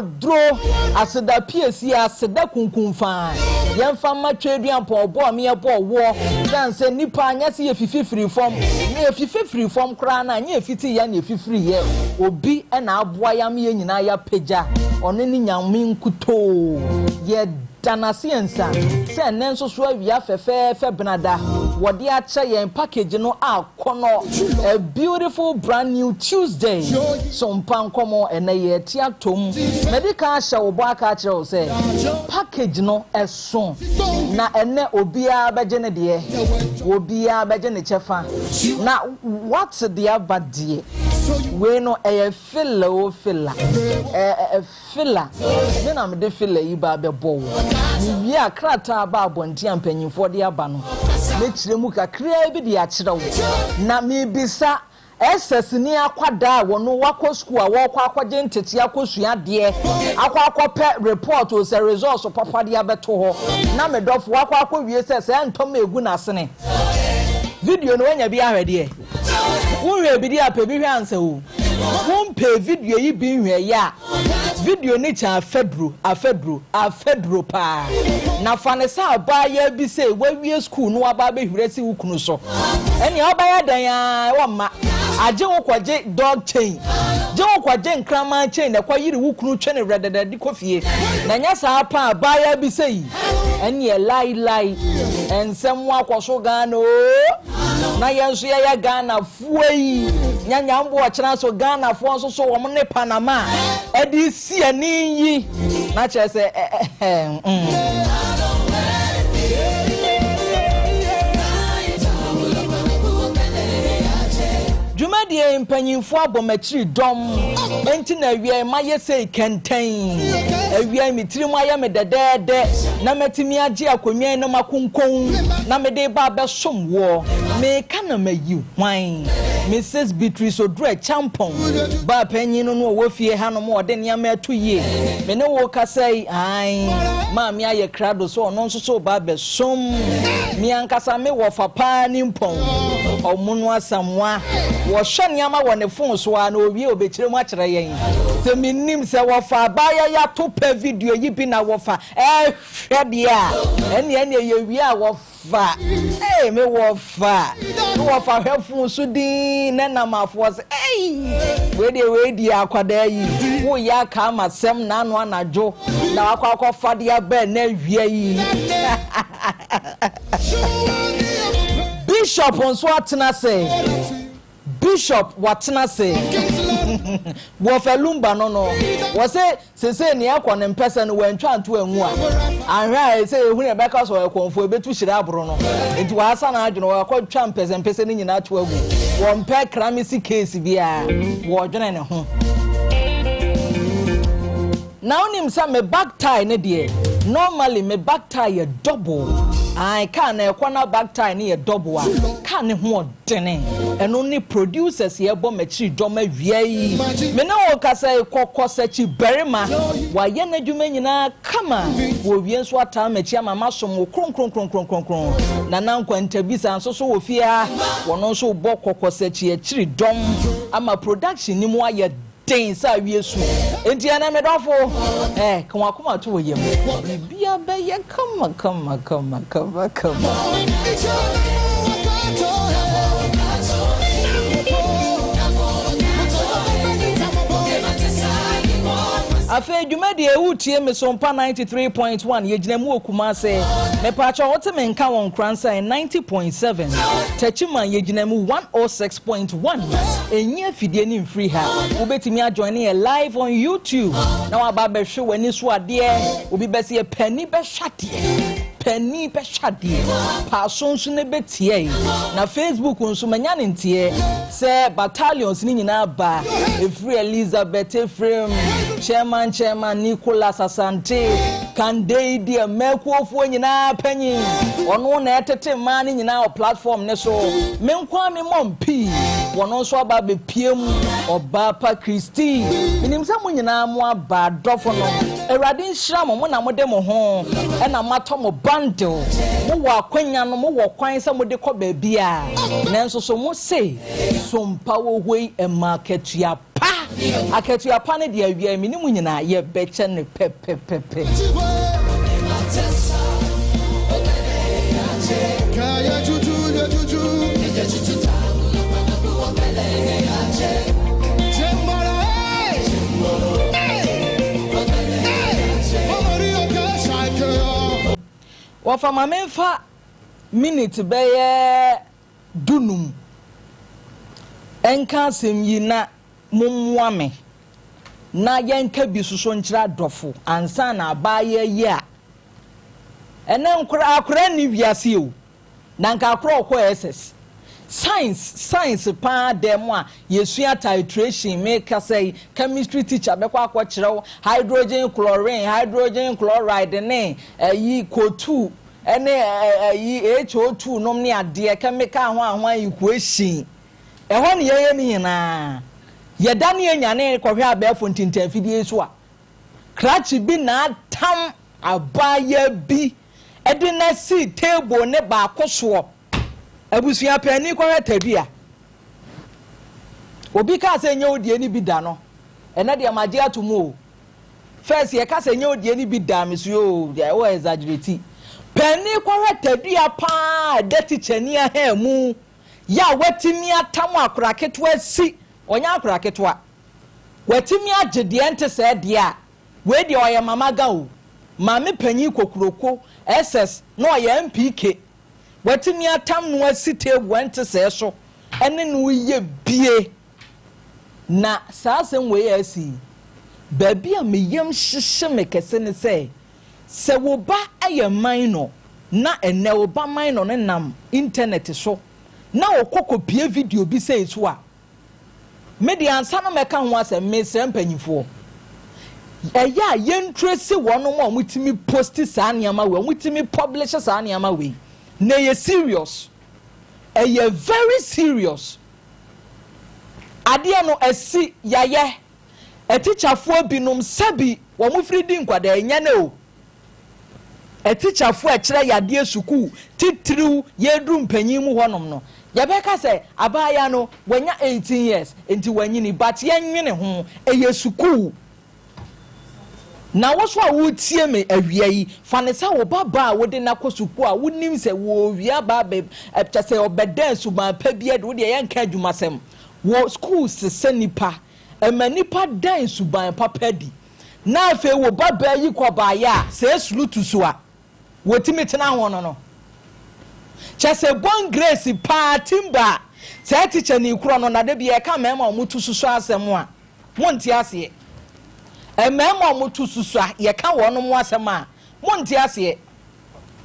Draw aseda PSC aseda kunkunfa yemfa matwa aduanpo obo me ebo wo dan se nipa anya se yefififiri form me yefififiri form kra na anya efiti ya na efifiri ye obi na aboa ya me nyina ya peja ono ni nyame nkuto ye danasiensa se nenso so awia fefe benada wode acha yen package no akono a beautiful brand new Tuesday Sompa Nkomo enaye tiatom medical show bo aka kire say package no eso na ene obia beje ne de obia beje ne chefa na what's the abadie we no filla o filla filla me na me de filla yi ba be bo ni wi akrata ba abonti ampanyimfo de aba no me kire mu kakra bi de akire wo na me bisa SS ni akwada wono wakọ school a wo kwa akwaje ntete akosua de akwa report o se results papa de abeto ho na me dofo wakọ akọwie se entom egu na sene video no anya bi ahwede unwe bi di ape bi hwanse wo pay video yi bi hwe ya video ni cha afedro pa na fane sa ba ya bi se wawie school no aba be hwiresi wukunu so eni oba ya dan ya wo ma aje wo kwaje dog chain je wo kwaje nkrama chain na kwa yiri wukunu twene redede di kofie na nya sa pa ba ya bi se yi eni lie ensem wa kwaso Ghana o na yenso ya Ghana fuei nyanya mbo achira so Ghana fo so wo ne Panama edi si ani yi na che se Jumadi mpanyimfo abomachiri dom enti na wiye maye sei kenten wiye mitirimu aya me dedede na metimi age akonwan na makonkon na me de ba be somwo me kana mayi hwan Mrs. Beatrice Odre Champon ba panyin no wo fie ha no mo de ne ama atoyie me ne wo kasai ai ma me aye krado so no nso so ba be som mi ankasa me wo fa pa ni mpon omunu asamwa wo hwani ama wo ne phone so a na owie obekire mu akere yen se minim se wo fa ba ya to pa video yi bi na wo fa hwede a ene ye wie a wo fa me wo fa hwefu so din na namafo se we di akwada yi wo ya ka masem na anu anajo na akwa fa dia ba na wie yi Bishop onso atena se Bishop watena se wo felumba no wo se ne akwa ne mpese no wantwa anto anwu a anhwa se ehu ne beka so ekonfo ebetu hira abro no enti wa asa na adweno wa kwatwa mpese ne nyina to agu wo mpe kramisi case bia wo dwene ne ho now nim say me back tie ne de normally me back tie ye double I can na back tie ne ye double a can ne ho dene eno ni producers ye bo machi dom awiai me na wo ka say kokosachi berima wa ye na dwuma nyina kama wo wie nso ata machi ama masom kronkron na nankwanta bisa nso so wo fia wono nso bo kokosachi e chiri dom ama production ni mu aye den sa wiesu enti ana medofo kan akoma to woyem bia be ye kama afa dwumade ewutie me Sompa 93.1 yegyinamu okuma se me pacho wote me nka won kransa 90.7 Tachiman yegyinamu 106.1 enye fidie ni mfree ha obetimi ajoin e live on YouTube na wa ba be hwe wani so ade obi be se pani be hwade pasonso ne betie na Facebook nso manya ne ntie se battalions ni nyina ba efree Elizabeth Ephraim chairman Nicholas Asante Kande dia mekuofu nyina panyi ono na etete ma ni nyina o platform ne so menkwa me mompi wono so aba be piem oba pa Christy minim sa mo nyina mo aba dofo no Erade nhira mo na mo de mo ho e na mato mo bundle mo wa kwanya no mo wo kwan sa mo de ko ba bia nanso so mo say Sompa wo hoi e market ya pa aketu apane de awia mi ni mu nyina ye beche ne pepepepe Wafa mamenfa minute beye dunum enka asem yi na mumwame na yenka bi suso nkyira dofo ansa na abaye yi a ene akura ni wiase o na nka akura okọ SS science pa demo a yesua titration make say chemistry teacher be kwa akọ hydrogen chloride ne yi CO2 ene yi HO2 nom ne ade chemical ho equation ehọ ne yeye ni na ye da ne nyane kwohwe abefo ntintan fidie so a krachi bi na tam abaya bi ede na si table ne ba akoso abusua pani kwohwe tadua obi ka se nye odie ni bi da no ene de maje atomu o first ye ka se nye odie ni bi da mesuo de o exaggerate pani kwohwe tadua pa de tichani a mu ya watimi atamu akoraketwa si onya akoraketwa watimi agede ente se de a we de oye mama ga o mame panyi kokuroko SS no oye MPK watimi atam no asite ente se so ene no ye bie na saasem we asi baby a meyam hyehye mekese ne se wo ba aye man no na ene wo ba man no ne nam internet so na okokopie video bi say so a media ansa no meka ho asem me sɛ mpanyifo eya yentresi wono mo mutimi post saa niama we mutimi publish saa niama we na ye serious eye very serious ade no asi yaye etichafo binom sabi wo mufri di nkwada enya na o etichafo ekire yade suku titiriw yedru mpanyimu honom no yabeka se abaya no wanya 18 years enti wanyini but yenwene ho eye suku na woso a wotie me awia yi fanesa wo baba a wode na kosuku a wonim se wo wia baba epchase obeda suba pa bia de wode yenka adwumasem wo school se nipa emanipa dan suban papa di na afi wo baba yi koba ya se sulutu so a wotimi tena ho no chese bon grace pa timba se teacher ni kuro no na de bia ka mema omutu susu asem a monti ase mema omutu susu a ye ka wono mu asem a monti ase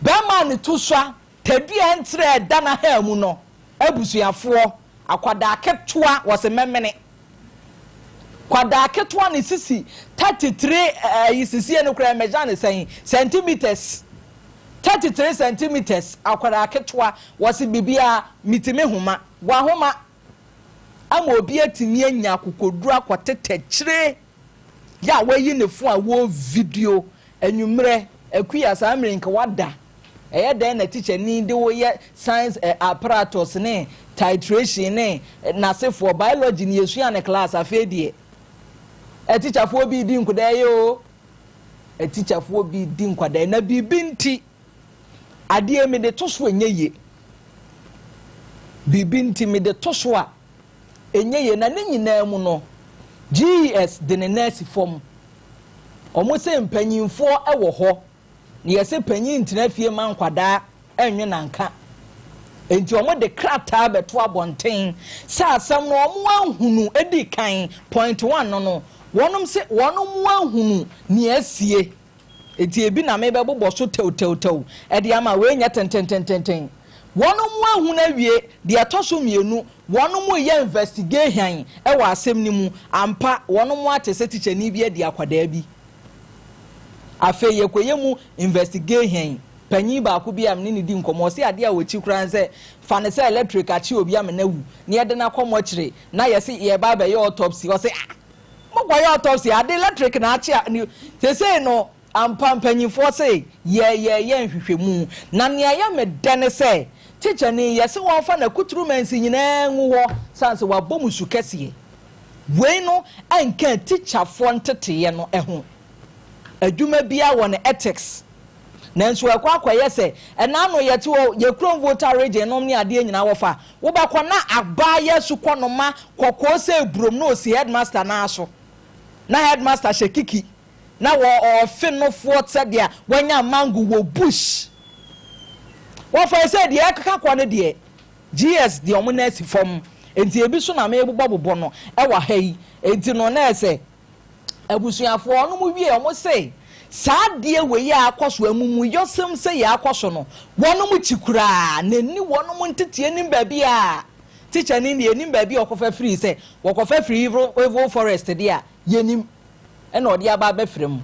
be ma ne tusua tadua entre da na ha mu no abusuafo akwada ketua wose memene kwada ketua ne sisi 33 yisisi eno kura meja ne sen centimeters 33 centimeters akwara ketwa wasi bibia mitime homa wa homa ama obi atimi anya kokoduru akwatete kire ya wayi ne fu a wo video enwumre akuya sa amrenka wada eye den na teacher ni de wo ye science apparatus ne titration ne na se for biology ni esua ne class afedie teacher fo bi di nkoda ye o teacher fo bi di nkwada na bibinti ade me de toso enyeye bibinti me de toso a enyeye na ne nyina mu no GES de ne nurse form omo se mpanyimfo ewo ho ne yese panyin ntina fie man kwada enwe nanka enti omo de krata beto abonten sa asam no omo ahunu edi kan point 1 no wonom se wonom ahunu ne asie enti ebi na me bebo so tew e de ama we nya tenten wonom ahunu awie de atoso mienu wonom ye investigation e wa asem ni mu ampa wonom atese teacher ni bi e de akwada bi afe ye koye mu investigation panyi ba ko bi am ni di nkomo se ade a wochi kran se fa ne se electric achi obi am na wu ne ye de na komo kire na ye se ye ba ye autopsy o se mo kwa ye autopsy ade electric na achi se no ampa panyifo se ye nhwehwemu na ne ya me dene se teacher ni ye se won fa na kuturu mansi nyina nwu ho sanse wa bomusu kese we no enka teacher for ntete no eho adwuma bia won ethics nanso akwaye se ena no yete ye krom voter region no ne ade nyina wofa wo ba kɔ na abaya su kɔ no ma kokɔ se brom no si headmaster na aso na headmaster shekiki na wo ofe no fo tsedia wanya mango wo bush wo fa se de akaka kɔ no de GS de omo na si fom enti ebi so na me bobbo no e wa ha yi enti no na ese abusuafo no mu wie omo se saadie we ya akoso amumu yosem se ya akoso no wono mu chikura nani wono mu ntete nim ba bia teacher ni nim ba bia okofa free se wokofa free evil forest dia yenim e na odi aba ba frem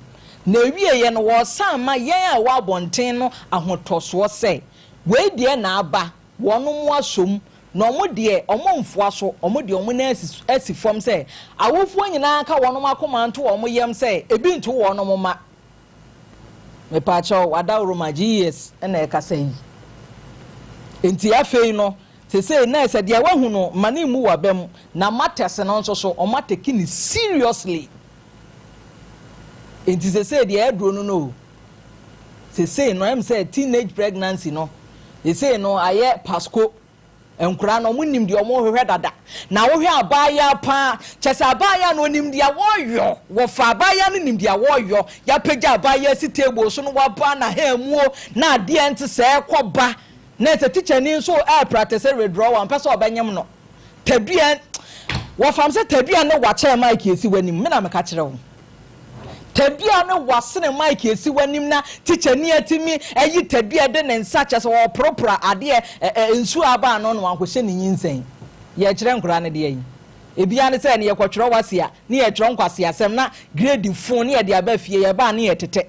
na wie ye no wo san ma yen a wa bonten no ahotoso se we die na aba wono mu asom no mo de omo mfoa so omo de omo na asi fom se awofo nyina ka wono makoma nto omo yem se ebi nto wono mo ma me pacho wada uruma GS na e kasa yi enti afei no se na ese de wahu no mane mu wabem na matters no nso so o mateki ni seriously enti se de edro no se no em say teenage pregnancy no se no aye pasco enkura no munim de omo hwehwe dada na wo hwe abaya pa chese abaya no nim de awoyo wo fa abaya no nim de awoyo ya pagya abaya si table so no waba na ha muo na de ente se ekoba na te teacher ni so practice withdraw am person obanyem no tabia wo fam se tabia no wa kire mic esi wanim me na me ka kire wo tabia no wasene mic esi wanim na teacher ni atimi ayi tabia de ne nsa chese wo propra ade ensu aba no no ankohye ne nyinsen ye kire nkura ne de yi ebia ne se ne ye kwotwero wasia ne ye twero nkwase asem na grade phone ne ye de aba fie ye ba ne ye tete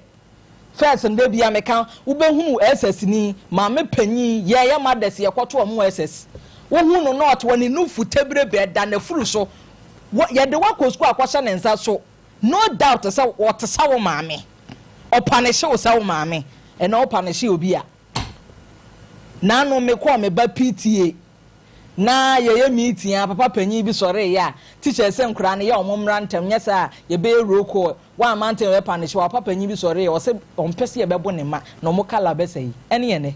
first nde bia meka wo behunu SS ni ma me panyi ye madas ye kwoto omo SS wo hunu not woni nufu tebre be da na furu so ye de wakosko akwasha ne nsa so no doubt say what sawo maame o punish wo sawo maame e na o punish obi a na no me ko me ba PTA na ye meeting a papa panyi bi sore ya teacher se nkura ne ya omomra ntem nyesa ye be roko wa mountain we punish wa papa panyi bi sore ya o se on pese ye bebo ne ma no mo kala be sei ene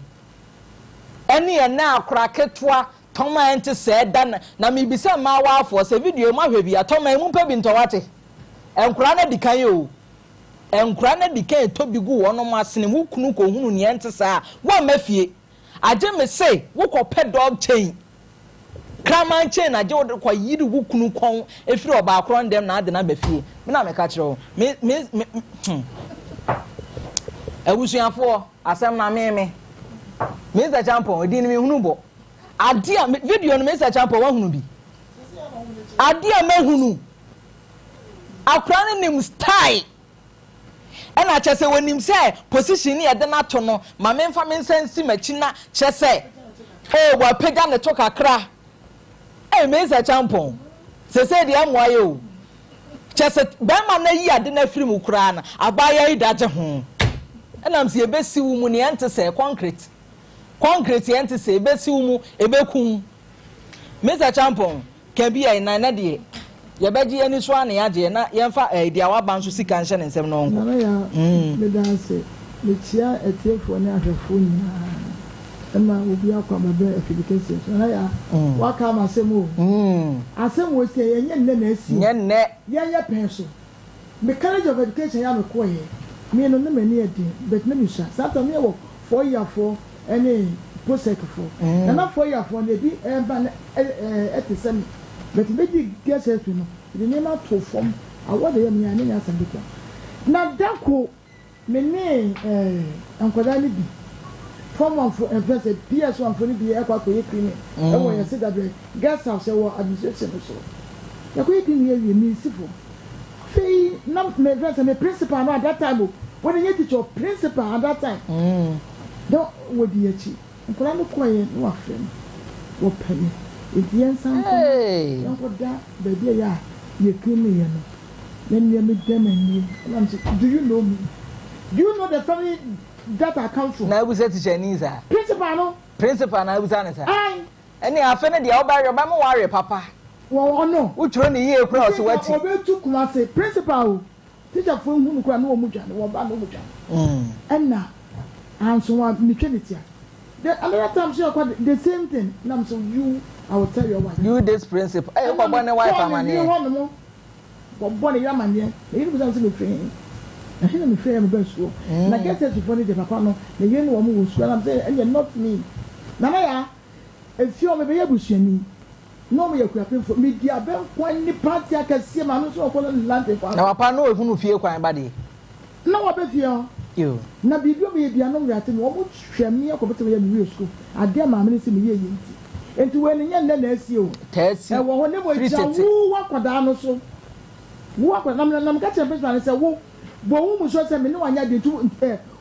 na akura ketwa toma ente se da na me bi se ma wa afo se video ma hwe bi atoma mu pa bi ntowate enkura na dikan yo enkura na dikan to bi gu wono ma sene mu kunu ko hunu ne ente sa wa mafie aje me say wo ko pe dog chain kraman chain aje wo ko yiri gu kunu kon efiri oba akron dem na ade na bafie me na me ka kire wo me awusuafo asem na me za champion odi ni me hunu bo ade a video no me za champion wa hunu bi ade a me hunu akran nim style ena chese wonim say position ni ede na to no ma me mfa me nsansi machi na chese wa pega ne to kakra me za champion se de amwaye o chese be ma na yi ade na firi mu kura na abaya yi daje ho ena mse ebesi wu mu ne ente se concrete ente se ebesi wu mu ebekun me za champion kan bi ai na de ye beji eni so an ya je na ye mfa dia wa ban so sika nche ne nsem no nko me danse me chia etiefo ne ahwefo nya ema obi akwa mabe efidikese so ya wa ka ma semo asem wo se ye nne na asi nne ye penso me college of education ya me ko ye me no me ni edi but me sha sata me wo 4 year for any posek for na 4 year for na bi ba etisem but maybe guess it no the name of to form award dey me ani nya sambika na dako me ne ankoda ni bi form one for person PS1 for ni bi e kwa ko ye clean e wo ye CW guest house e wo administration so ya ko ye clean ye ni sifo fe na me dress me principal no at that time when you teach your principal at that time don't wo di echi ankoda no ko ye no afem wo pani Indian something. Da baby ya you came here no. Then you meet them and I'm saying, do you know me? Do you know the family that I come from? Na we say Chinese ah. Principal no. Principal na we say na sir. Aye. Any afene dia oba yoba mo ware papa. wo no wo tro ne ye kura so wati obetu kuma say principal teacher for hu kura no mu dwane wo ba no mu dwane enna anso wa mitwenitia the another time she the same thing nam so you I will tell your wife you this principal eh ko bone wife amane bo bone ya mane e ni bisa so me free na hina me free me be so na get set for the papa no na ye no wo mu so na say and not me na ya if you me be yabusuani no me yakua pemfo me dia ben kwan ni party akasie ma no so ko land for na papa no ehunu fie kwan ba de na wa be fie yo na bibio be bia no wiate no wo hweme akobete me ya school ade ma me se me ye yinti enti we ne nya na asie o tasi e wo ho ne mo ja wo wakoda no so wo wakoda na ka che principal se wo bo wo mu so se me ne wanya de tu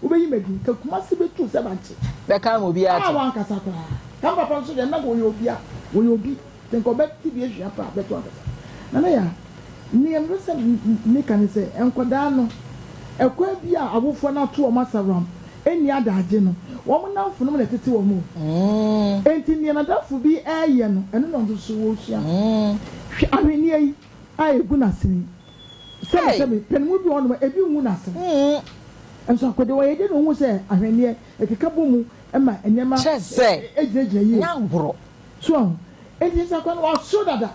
wo be yi medi ka kuma se be tu se ba che be ka mo bi ati wan kasa kwa kan papa so de na go yo bia wo yo bi tenko be ti bi ehia pa be to akasa na ya ni em se ni kan se enkoda no ekwa bi a abofo na to o masaram eni adaje no wo mo na mfunu na tete wo mu enti ni na dafu bi eye no eno no so wo hia ahweni ai ai gu na sini sebe penmu bi ono ebi hu na sini enso akode wo ye de no hu se ahweni ekeka bomu ema enyema ejeje yi nyangro so enti sa kwa no so dada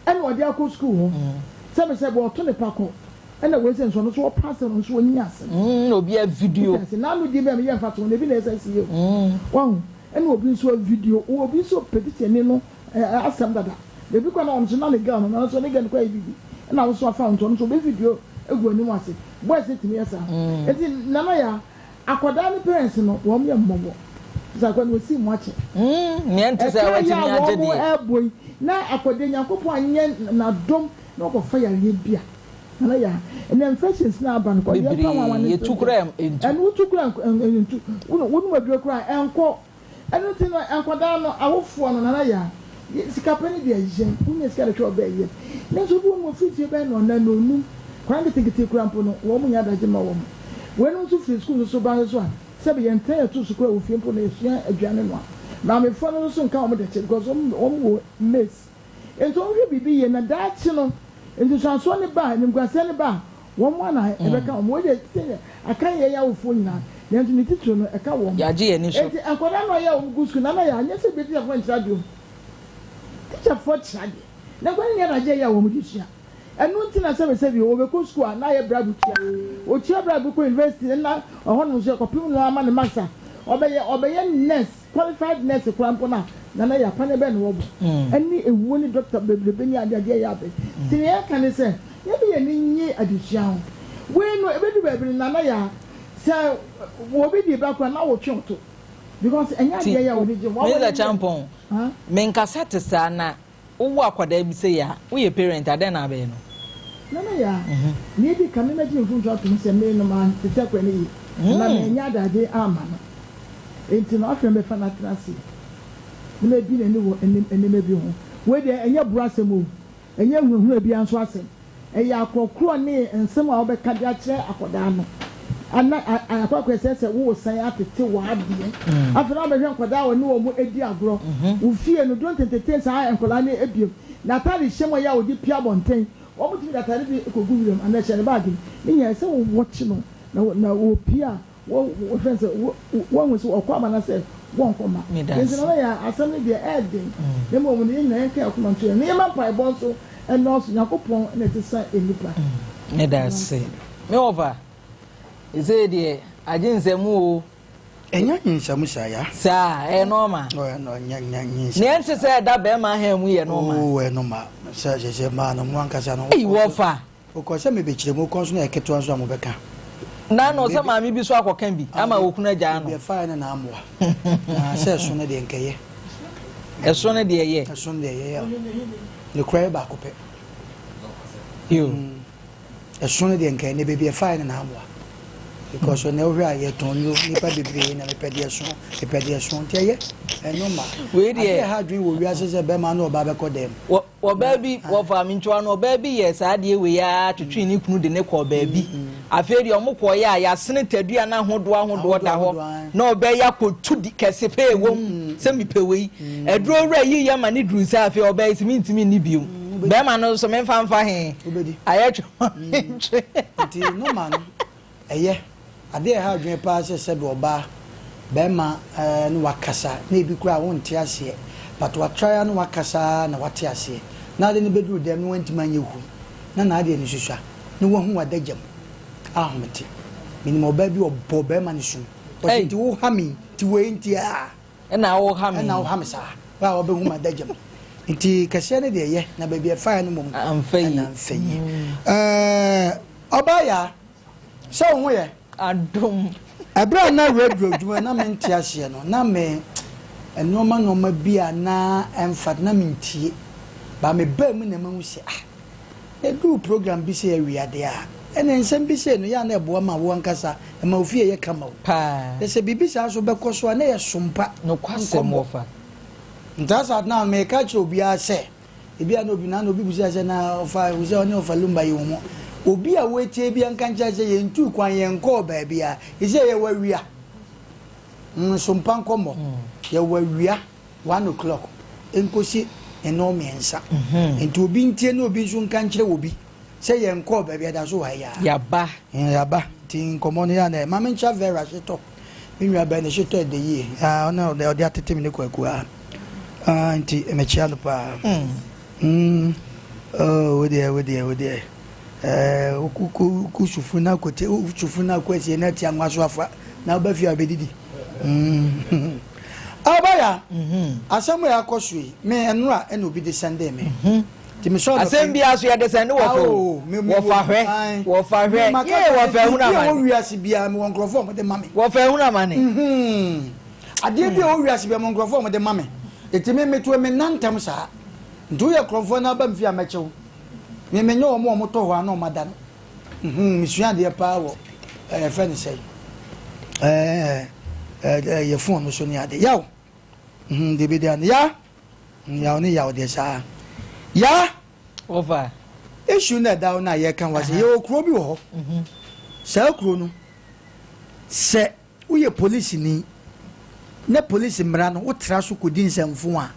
ene wo de akọ school ho sebe wo to ne pako ena we se nso no so pass no so nya ase obi a video na no di be me ye fa to ne bi na ese si yo won ena obi so video obi so petition ni no asem dada de bi kwa na on na le girl na so ne gan kwa bibi ena wo so afa on so be video egu ani mu ase boy se timi esa enti na ya akoda ni parents no wo me mmobo za kwa no si mu ache me enti se wa timi agede na akoda nyankopon anye na dom na ko fa ya ye bia na ya and infections na ban ko ye fa wan ye tukura and wo tukura entu wo maduro kura enko enu ti no enkoda no awofo no na ya sika pani de ajen unye sika de tro be ye na so bu mo fiti be no na no nu kwan de tikiti kura mpo no wo mu nya daje ma wo mu we no so free school so ban so a se be ye ntaya to so kura wo fie mpo na esua aduane no na me fo no so nka wo de che because wo mess ento wo bibi ye na da chi no enti so ne ba ni gwase ne ba wo mo na ebeka wo de tse aka ye ya wofo nyina na enti ni titro no eka wo ya je ye ni so enti akoda no ya wo gusku na ya anya se beti afo ntradio teacher for trade na gwa ni na je ya wo mu disia enu nti na se bi wo be ko school na ye brabu tia o tia brabu ko university na oho no so ko pim no ama ne master obeye nurse qualified nurse krampo na ya pane be no wo eni ewu ni doctor bebrebe ni ade ya be tin ye kan se ye be ye ni nyi adisua ho we no ebedu bebre na ya se wo bi di ba kwa na wo twonto because enya ade ya wo ni je wo me champon me nkasa te sa na wo akwada bi se ya wo ye parent ade na be no na ya ni di kan na ji mfunto ato se me no ma te ta kwa ni na me nya ade ama no enti na afem be fa na trasi na bi na ni wo eneme bi ho we de enya burasem o enya huhu bi anso asem eya akokro ne ensem a obeka de akire akoda no ana akokro sese wo san apete wa ade afena be hwe nkoda wo ne wo mu edi agro wo fie no don't entertain sa enkola ne ebiem na tari hyemo ya odi pia bonten wo mu timi da tari bi ekogu wiram ana chere bag ni nya se wo watch no na wo pia wo friends wo wo so okwa na se won koma nti na ya asem de edin dem mo ni na enka akoma nto ni ma pa ebo so eno so yakopon na ti sa enipa me da se me over ise de ajinsemu o enya nsamu saya sa normal no nya ni ente se da be ma ha mu ye normal o normal se ma no mo ankasa no e wo fa o ko se me be kire mo kon so na eketo so amobeka na no se ma mi bi so akokan bi ama okunu aja no be fa na amwa na se so na de nkeye eso ne de ye eso ne de ye le kwere ba kope yo eso ne de nkeye ne be be fa na amwa because when we are yet on you nipa bebre na me pede so tie enoma we dey ha dwen wo wiase se be ma na oba be ko dem wo baby wo fa mi ntwa no baby yes ade we ya twetwe ni kunu de ne ko baby aferi omukọ ya sene tadua na ahodo da ho na obe ya kotu di kese pe wom se mi pe we eduro wura yi ya ma ni duru sa afi obe isi mi ntimi ni biom be ma no so me fa he obedi ayetwe nti no man eye ade ha adwen pa se be oba be ma no wakasa na ebi kura wonte ase but what try no wakasa na wate ase na de ne beduru dem no wanti manye hu na ade ne hwehwa ne wo hu wadagam ahomete minimo ba bi obo be ma ne su but nti wo ha mi ti we nti a na wo ha mi sa wa wo be hu madagam nti kase ne de ye na ba bi fa no mom amfayi obaya so hu ye adom abra na radio dwuma na me ntia hye no na me enoma noma bia na emfat na me ntie ba me ba mu na mahu se e do program bi se awiade a ene nsem bi se no ya na ebo ma wo nkasa e ma ofie ye kama pa e se bibi sa so be koso na ye sompa no kwasem ofa ntasa na me ka che obi a se e bia na obi na obi bu se na ofa wo se oni ofa lumba ye wo obi a wetie bia nkancha se ye ntu kwan ye nko ba bia ise ye wawia Sompa Nkomo ye wawia 1 o'clock enkosi eno miensa enti obi ntie na obi so nkanchire obi se ye nko ba bia da so wa ya ba ti Nkomo no ya na ma mencha vera sheto minwa ba ne sheto de yi ona de atete mi ne kwaku enti emechia no pa oh we kusufuna kote ufuna kwesi na ti anwaso afa na ba fi abedidi abaya asamu ya kosui me enura ena obi de sende me ti me so asem bia so ya de sende wo fa hwe ye wo fa huna ma wo wiase bia me wonkrofo mo de mame wo fa huna ma ne ade bia wo wiase bia mo wonkrofo mo de mame eti me metu me nantam sa ndu ye krofo na ba mfi amechew me menyo omo to ho ana omada no misua de pa wo friend say ye phone no so ni ade yaw de be de an ya ni yaw de sa ya over issue na down na ye kan was ye okro bi wo ho sa okro no se uye police ni na police mra no wotra so kodi nsamfo a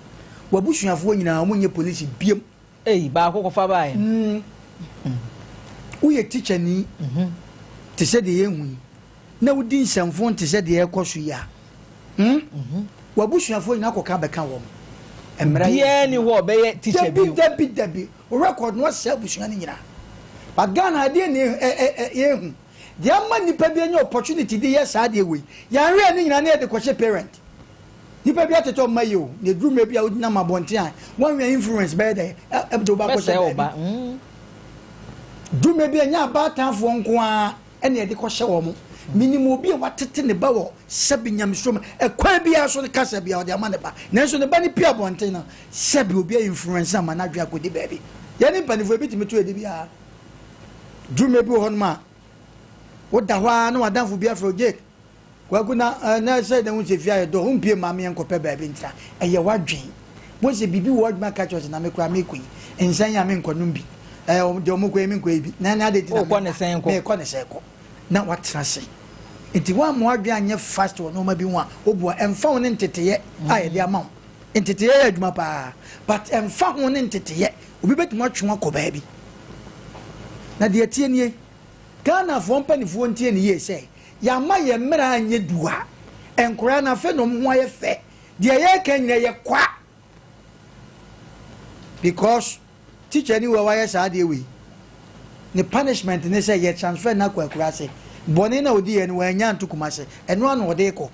wabusuafo nyina mo nye police biem ba ko fa ba ye uye teacher ni te se de yehu na wodi nsamfo te se de ekoso ya wabusuafo nyina ko ka be kan wo emra bia ni wo be ye teacher bi dabi record no se abusuan ni nyina ba Ghana de ni yehu de amma nipa bi anya opportunity de yes ade we ya nre ni nyina na de kwche parent nipa bi ateto mayo ne drume bi a wodi na mabonte a one way influence be de ebdo ba ko se ba drume bi anya ba tanfo nko a ene de ko hye wo mo minimo bi a watete ne ba wo sebi nyamsom ekwa bi a so ne kasa bi a wodi ama ne ba nanso ne ba ni pia bonte na sebi obi a influence ama na dwa kodi ba bi ya ni panifo bi timi to edi bi a drume bi ho no ma woda ho a na wadanfo bi afro jake kwaguna na say da wunse fia do humpie maame enkope ba bi ntra eye wadwen bo se bibi word ma ka church na me kura me kui ensan ya me nkonum bi de omo kwe me nkwe bi na na de ti na me ko ne sen ko na watra se enti wa mo adwen anye fast wo no ma bi wa obo emfa wo ne nteteye aye de ama nteteye ya adwuma pa but emfa wo ne nteteye obi betuma twon akoba bi na de tie nie Ghana fo mpanifo ntie ne ye sei ya ma ye mra anye dua enkora na fe no mo ye fe de ye kan nyina ye kwa because teacher ni wa ye sa de we ni punishment ne say ye transfer na kwa kura se boni na odi ye ni wa nya ntukuma se eno an ode ko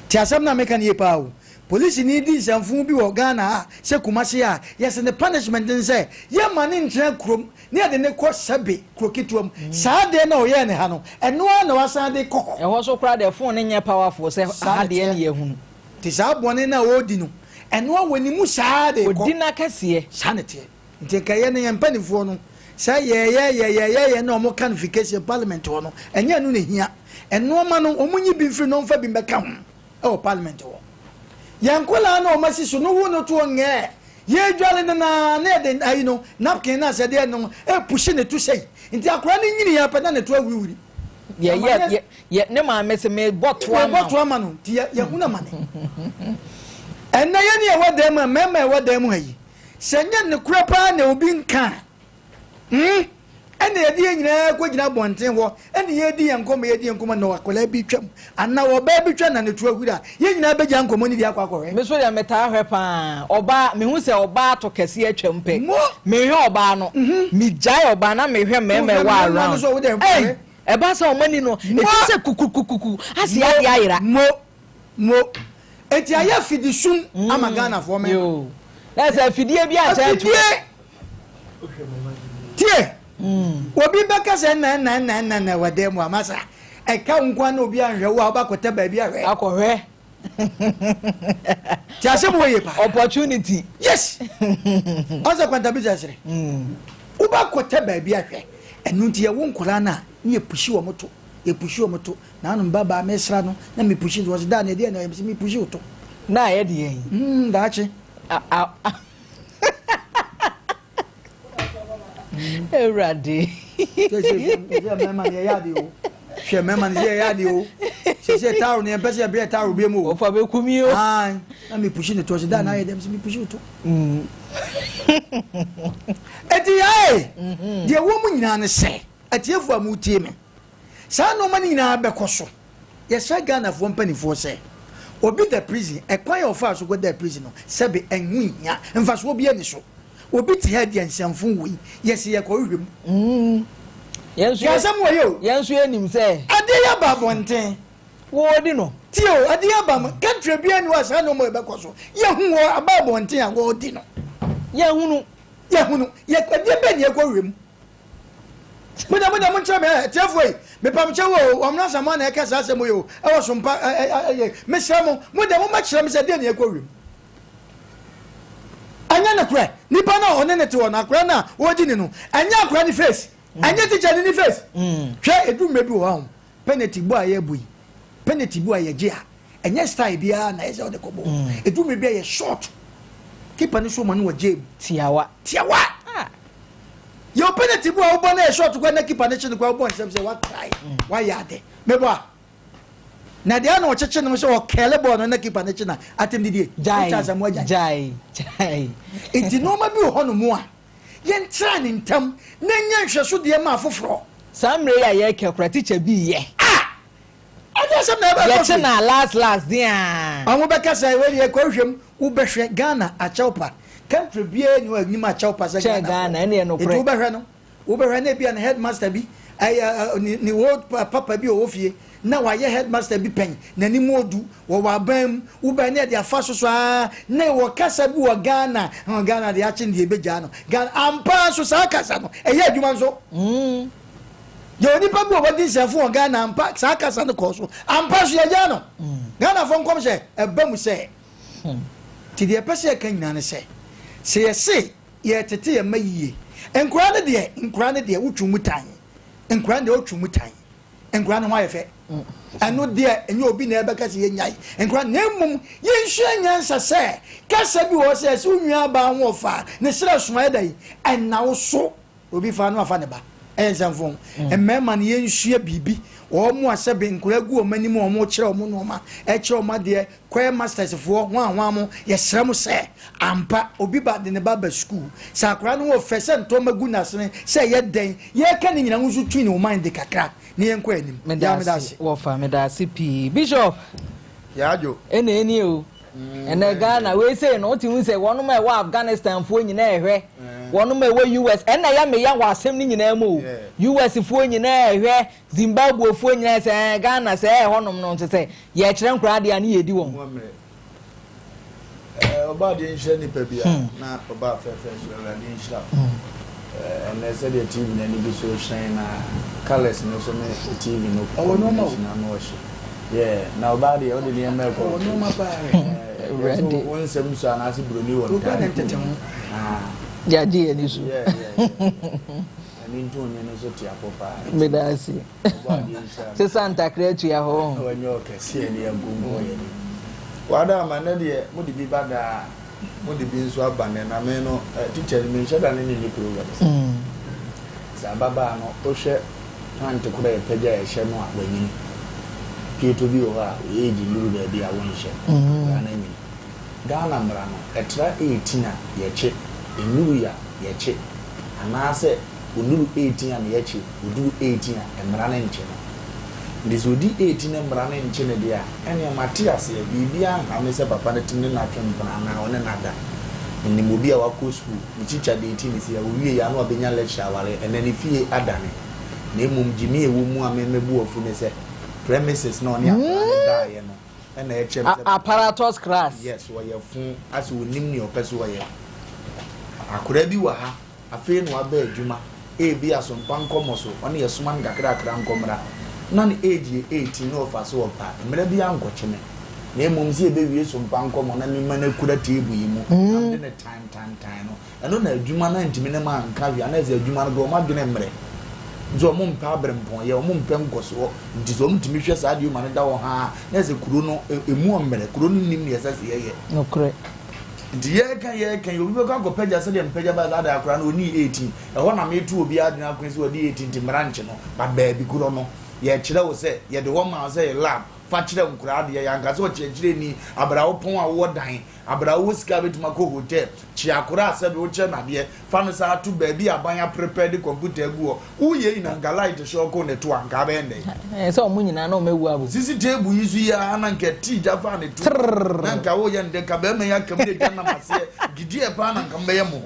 ti asem na meka ye pa o police ni di sanfu bi wo Ghana se kuma se a yes the punishment den say ye mane ntra krom ne ade ne ko sabe krokituam saa de na oye ne ha no eno na wasan de ko e ho so kra de phone ne nye powerful se ha de ne ye hunu ti saa boni na odi no eno wani mu saa de ko odi na kase sanete nti kaye ne yempanifo no say ye na omo canification parliament ho no enye no ne hia eno ma no omunyi bi mfiri no mfa bi mbeka ho parliament ho yankola na omasi so no wo no to nge ye dwale na de ayi no napkin na se de no push ne to say nti akora ne nyini ya peda ne to awuri ye ne ma mese me botwa ma no ti ya huna ma ne enna ye ne wa dem mema wa dem hayi senya ne kura pa na obi nka ene yedi nyina ko gina bonten ho ene yedi yankomo na wakola bi twam anna oba bi twa na ne tu ahura ye nyina be gya nkomo ni di akwakowe me so ya meta hwe pa oba me hu se oba to kese atwam pe me hwe oba no me jai oba na me hwe me wa around eba so omani no e se kukukukuku asi ade ayira mo eti aya fidisum amagana fo me yo na se fidie bi a cha tu tie obi beka se na wade mu amasa e ka nkwa na obi anhwe wo abakota ba bi ahwe akohwe ti asem wo ye pa opportunity yes oza kwanta bi jasire ubakota ba bi ahwe enu nti ye wo nkola na ye pushi wo moto na anu baba mesra no na me pushi wo da na de na me pushi wo to na ye de yin daachi Erade. She mema ni ya di o. She say taru ni empese ya be taru be mu. Ofa be kumi o. Ah, na me pushi ne to da na ye dem me pushi to. Eti ai. De wo mu nyina ne se. Eti efu amu tie me. Sa no ma nyina be koso. Ye sha Ghana fo mpanifo se. Obi the prison, e kwan your fa so go the prison no. Se be enhu nya. Mfa so obi ani so. Obi ti ha di ansamfo wi. Yes ye ko hwem. Yensu enim say ade ya ba bonten wo di no tio ade ya ba country bia ni wasa no mo e be koso ye hu wo aba bonten a wo di no ye hunu ye ade be ni e ko hwem mo da nche me tiafo me pam che wo omna sama na e ka sa asemo yo e wo sompa me sra mo da mo ma kire me se de ni e ko hwem anya na kura nipa na one ne te wo na kura na wo di ni no anya kura ni face anya teacher ni face hwe edu mebi wo ha penalty bu aye bui penalty bu aye je a anya style bia na ese o de kobo edu mebi aye short keeper ni so man wo je tiawa yo penalty bu wo na short kwa na keeper ni chi kwa bo nsem se what try why ya de mebo na de na o cheche no so o kele ball na keeper ni chi na atem didie jai enti no ma bi ho no mu a yen try ni ntam na nya hweso de ma afoforo samre ya ye kekura teacher bi ye ade sam na ba ko na last dia awu be ka say we ye ko hwem wo be hwe Ghana a chaupa country bia ni wa nyima chaupa sa Ghana ene no kure wo be hwe no wo be hwe na bia na headmaster bi ni wo papa bi o fie na wa ye headmaster bi pen na ni modu wo wa bam wo be na de afa so na wo kasa bi wo Ghana de achi de beja no Ghana ampa so sa kasa no eye adwuma nso yo ni pa bi wo di sefo wo Ghana ampa sa kasa no ko so ampa so ye ja no Ghana fo nkom se ebam se ti de pese kan nyina ne se ye se ye tete ye mayiye enkura ne de wutwumutan enkura de wutwumutan enkura ne ho ayefe anu de enye obi na ebe kase ye nyai enkura na emum ye nhwe nyansa se kasa bi wo se se unwa ba ho fa ne sira soma dai enna wo so obi fa no afa ne ba ensamfo emmema ne ye nhwe bibi o mu asebe enkura gu o mani mu o mu kire o mu no ma e kire o ma de kwai masters fo ho anwa mo ye sira mu se ampa obi ba de ne ba school sakura no wo fese nto magu nasene se ye den ye ka ne nyina nsu twi ne o mind de kakra ni enko anim medasi wo fa medasi pi bishop yajo eni o ene Ghana we say no ti hu say wonu ma wa Afghanistan fo nyina ehwe wonu ma we US ena ya me ya wa asem ni nyina mu US fo nyina ehwe Zimbabwe fo nyina say Ghana say honom no say ye kire nkura de ani yedi won oba de nhye ni pa bia na oba fefe so la ni nhira and they said the TV na ni bi so shine na colors no so me TV no oh no ma na no shi yeah na oba de o de ni me ko oh no ma ba ready won sem so na si broni won ta ya ji eni so yeah ani ntu onye no so tia popa medasi se Santa Creatu ya ho onyo kese ni agungu ye ni wada amane de mo de bi bada mo de bi nso abane na me no teacher me nshada ne ni program sa baba no o hwe ante kura e peja e hye no a wanyi pieto bi o ha e di luru ba bi a won hye na nyi Ghana mra no etra 18 a ye che enuru ya yeche anaase onuru 18 a yeche odu 18 a emra na nche no ndizo di 18 emra na nche ne dia ene Matias ya bibia amese papa na timne na twempana na one nada ni mobi a wako school teacher de 18 si ya owie ya no abenya lecture aware ene ne fie adane na emum jimi ewo mu amemebu ofu ne se premises no ne apana ye no ene echem apparatus class yes wo ye fun as wonim ne opese wo ye akura bi wa ha afi no aba adwuma bi Sompa Nkomo so one ye suma ngakra kra nkomra na ne age 18 no fa so opa mera bi ankocheme na emum si ebe wie Sompa Nkomo na mi mana kura tebu yi mu am de time no eno na adwuma na ntimi ne ma nka wi ana ze adwuma no go ma dwene mre zo mum pa brempon ye mum pem koso nti zo mtimi hwe sa de ma ne da wo ha na ze kuro no emu mre kuro no nim ne yesase ye no kure nti ye kan obi ka go pagya se de mpagya ba za da akura no ni 18 e ho na me tu obi adina kwesi odi 18 nti mranche no ba ba bi kuro no ye kire wo se ye de wo ma se lab fa kire nkura de ya nka se o kire ni abrawo pon a wo dan abrawo sika betuma ko hotel chi akura se be wo kire na de fa no sa tu ba bi abanya prepare the computer egu o uye ina ngalight show ko ne to anka be nde so omu nyina na o mewu abu sisi table yisu ya na nke ti jafa ne tu na nka wo ye nde ka be me ya kam de janna mase gidi e pa na nka me ye mo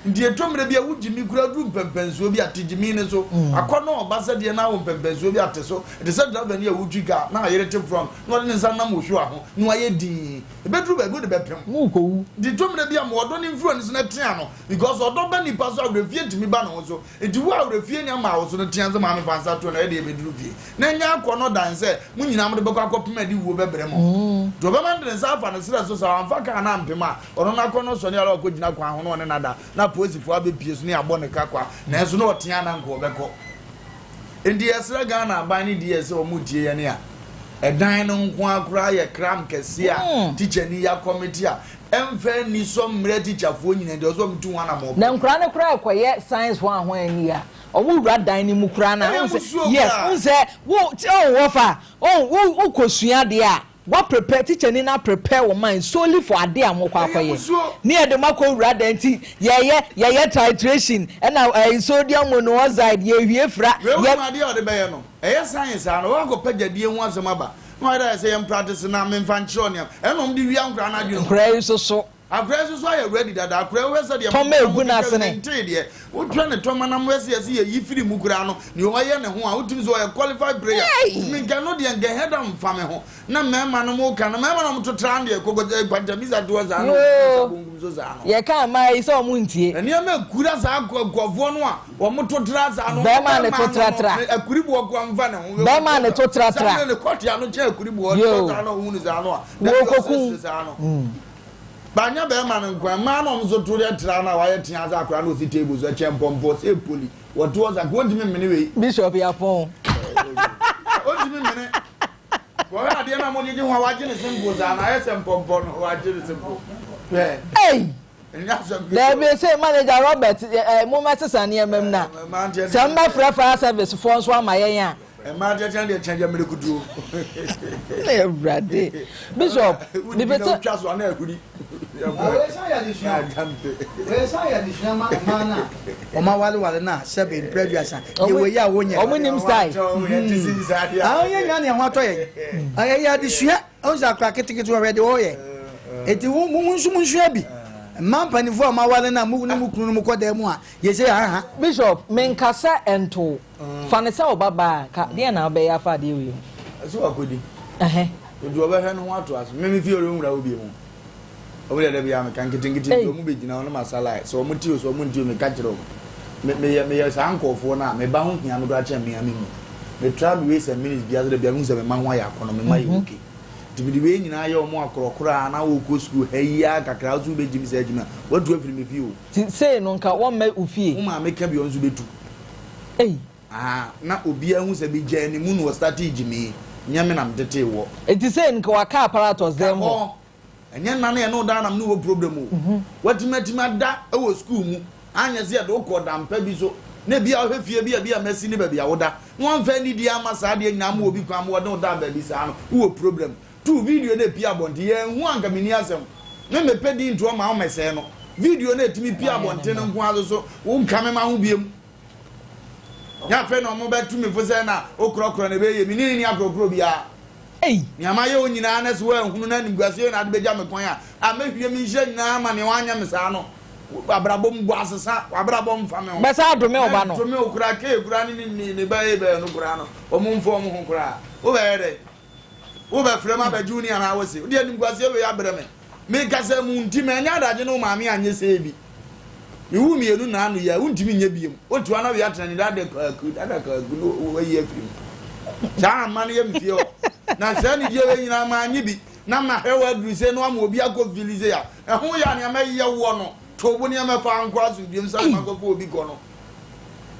ndi etomre bia wugimi kura du mpempenso bi atigimi ne so akono obasa de na wo mpempenso bi ateso de se driver ne wudwika na ayerete front no ne nsa na mo hwe aho no aye din e bedru ba go de bepem mu ko wu di tomre bia mo odo ne influence na tia no because odo ba ni paso awrefie timi ba no so edi wo awrefie nya ma wo so no tia so ma me fansa to na e de bedru fie na nya akono dan se mu nyina mo de bekọ akopem adi wo bebre mo do be man de nsa afa no sira so so amfa ka na mpema ono na akono so ne ala ko gina kwa ho no ne nada na posifo abepie so ne abọ ne kakwa na enso no otia na nko beko ndi esra Ghana abani di ese o mutie ye ne a edan no nko akura ye kram kese a teacher ni ya committee a emfe ni so mre teacher fo nyina ndi ozo mtu wana mo na nkura ne kura ekoye science ho ahon ani a omu wura dan ni mu kura na yes unse wo fa wo kosua de a what prepare teacher ni na prepare wo mind solely for ade amokwa akoye ni e de mako wura dan ti ye titration na sodium monoxide ye hwie fra ye ma de o de be ye no science a no wa go pagade hu asema ba no I say em practice na me fan chiro ne enom de wi ankra na dwenu nkra so akra so ya ready dada akra we say de toma egu na sene de wo twa ne toma na mo say ye yi firi mu kura no ne o ye ne ho a wotimi so ye qualified player me nka no de nge head am fa me ho na mema no mo ka na mema no mo to tran de ko gbadamiza do za no so za no ye ka mai so mo ntie ene ma kura za agwofo no a wo mo to tra za no be ma ne to tratra akuri bo ko amfa ne ho be ma ne to tratra sa ne court ya no che akuri bo za no hu ni za no a wo koku za no banya be ma ne nkwa ma no mzo to re tra na wa ye tia za akura no si table so che mpompo se poli wo to za ko ndimi mene we bishop ya pon o ndimi mene wo ya de na mo je ho wa je ne simple za na ye se mpompo no wa je ne simple hey there be say manager Robert mo ma sesa ne emem na samba fire service for so amayen a ma je chan de change me kudu brade bishop bi beto twa so na akudi Oma wale na sebe previous ye we ya wonya omunim style awonya nya ne ho atoye ayaya de hua o za kra ketekete already o ye eti mu nsu bi mampani fo ma wale na mu kunu mu koda mu a ye say ha bishop menkasa ento fanesa obaba ka de na obe ya fa de wi so akodi odu oba he no ho ato aso me fi ore nwura obi mu obele da bia me kan kitingiti do mu begina no masala so mu ti so mu ndi me ka kire me ya sa ankofo na me ba ho hia me do a che me ya me mu me travel we 7 minutes bia so da bia mu se me ma ho ya kono me ma ye okay tibidi we nyina ye omo akorokora na wo ko school heya kakra so be jimi se ajima wadu afiri me fi o ti say no nka wo ma ufie wo ma me ka bi onzu betu na obi ahu se bi je ni mu no start jimi nyame na mtete wo ti say nka wa ka apparatus dem ho enye na na ye no da na no problem o watimatima da e wo school mu anya se do ko da mpa bi so na bia wo fie bia mesi ni ba bia wo da won fa ni dia ma sa de nyam obi kwa mo wo da ba bi sa no wo problem tu video na pia bondi ye hu anka mini asem na me pedi nto ma o mese no video na etimi pia bonte no nko azo so wo nkame ma ho biem ya fe no mo betu me fo se na okrokro na be ye mi ni akrokro bia ni amaye onyina na so wa hunu na nimguase na de beja me kwan a mehwie mi nje nyina ma ne wanya me sa no abrabom bu asesa abrabom fa me ho be sa adome oba no adome okura ke kura ni ba ye be no kura no omumfo omo ho kura wo be re wo be frema ba junior na wose de nimguase we ya breme me kasa mu ntime anya adaje no maami anye se bi iwu mienu na anu ya untimi nya biem otu ana we atani dade ka no we ye fim ja man ye mfio na se ni je we nyina ma anye bi na ma hewa gruse no ama obi akofilize ya eho ya ne ma ye wo no to bo ne ma fa anko azu biem sa ma kofo obi ko no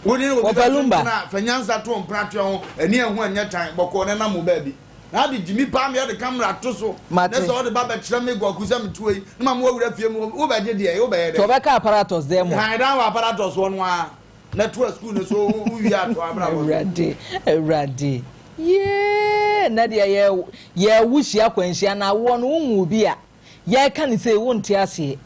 woni obi na fanyansa to mpratwe ho ani ehu anya tan boko ne na mo ba bi na di jimi pa me the camera to so na so the baba kira me go akuza me tuoi na ma wo wura fie mu wo ba je de wo ba ye de to be ka apparatus there mo ha da wa apparatus won a na to school no so wi ato abrabo radi na dia ye wushi akwanhia na wo no wu bi a ye ka ni say wo nte ase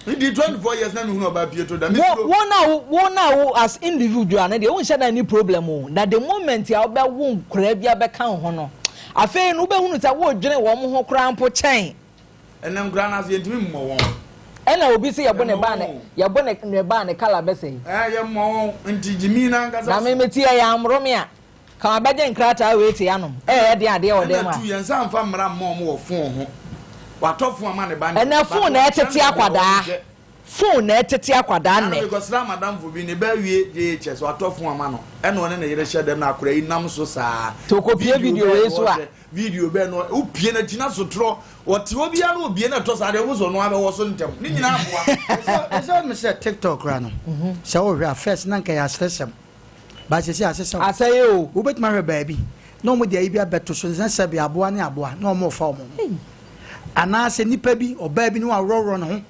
di 24 years na me hu oba pie to da me wo na as individual na dia wo nhyɛ da ni problem o na the moment ya oba wo nkura bia be kan ho no afei no be hunu ta wo dwene wo mo ho kra mpo chen enam kra na se ntimi mo won ena obi se yebo ne ba ne kala be sei ye mo nti jimi na ngasa na me meti ya amrome a ka abaje nkrata we ti anom de ade o de ma tu yen sa mfa mra mo wo fon ho watofo ama ne ba ne ena fon na etete akwada phone na etete akwada ne because na madam fo bi ne ba wie DHS watofo ama no ena one ne yere hye dem na akora inam so saa to kopie video we so a video be no upie na tina so tro wote obi a no obie na to saa de wo so no abe wo so ntem ni nyina aboa so me say TikTok ra no se wo hwe first na nka ya stressam ba se se asesam asaye o wo bet ma hwe baby no mo de ayi bia beto so nsa se bia aboa ne aboa no mo fa mo ana se nipa bi oba bi no awroro no ho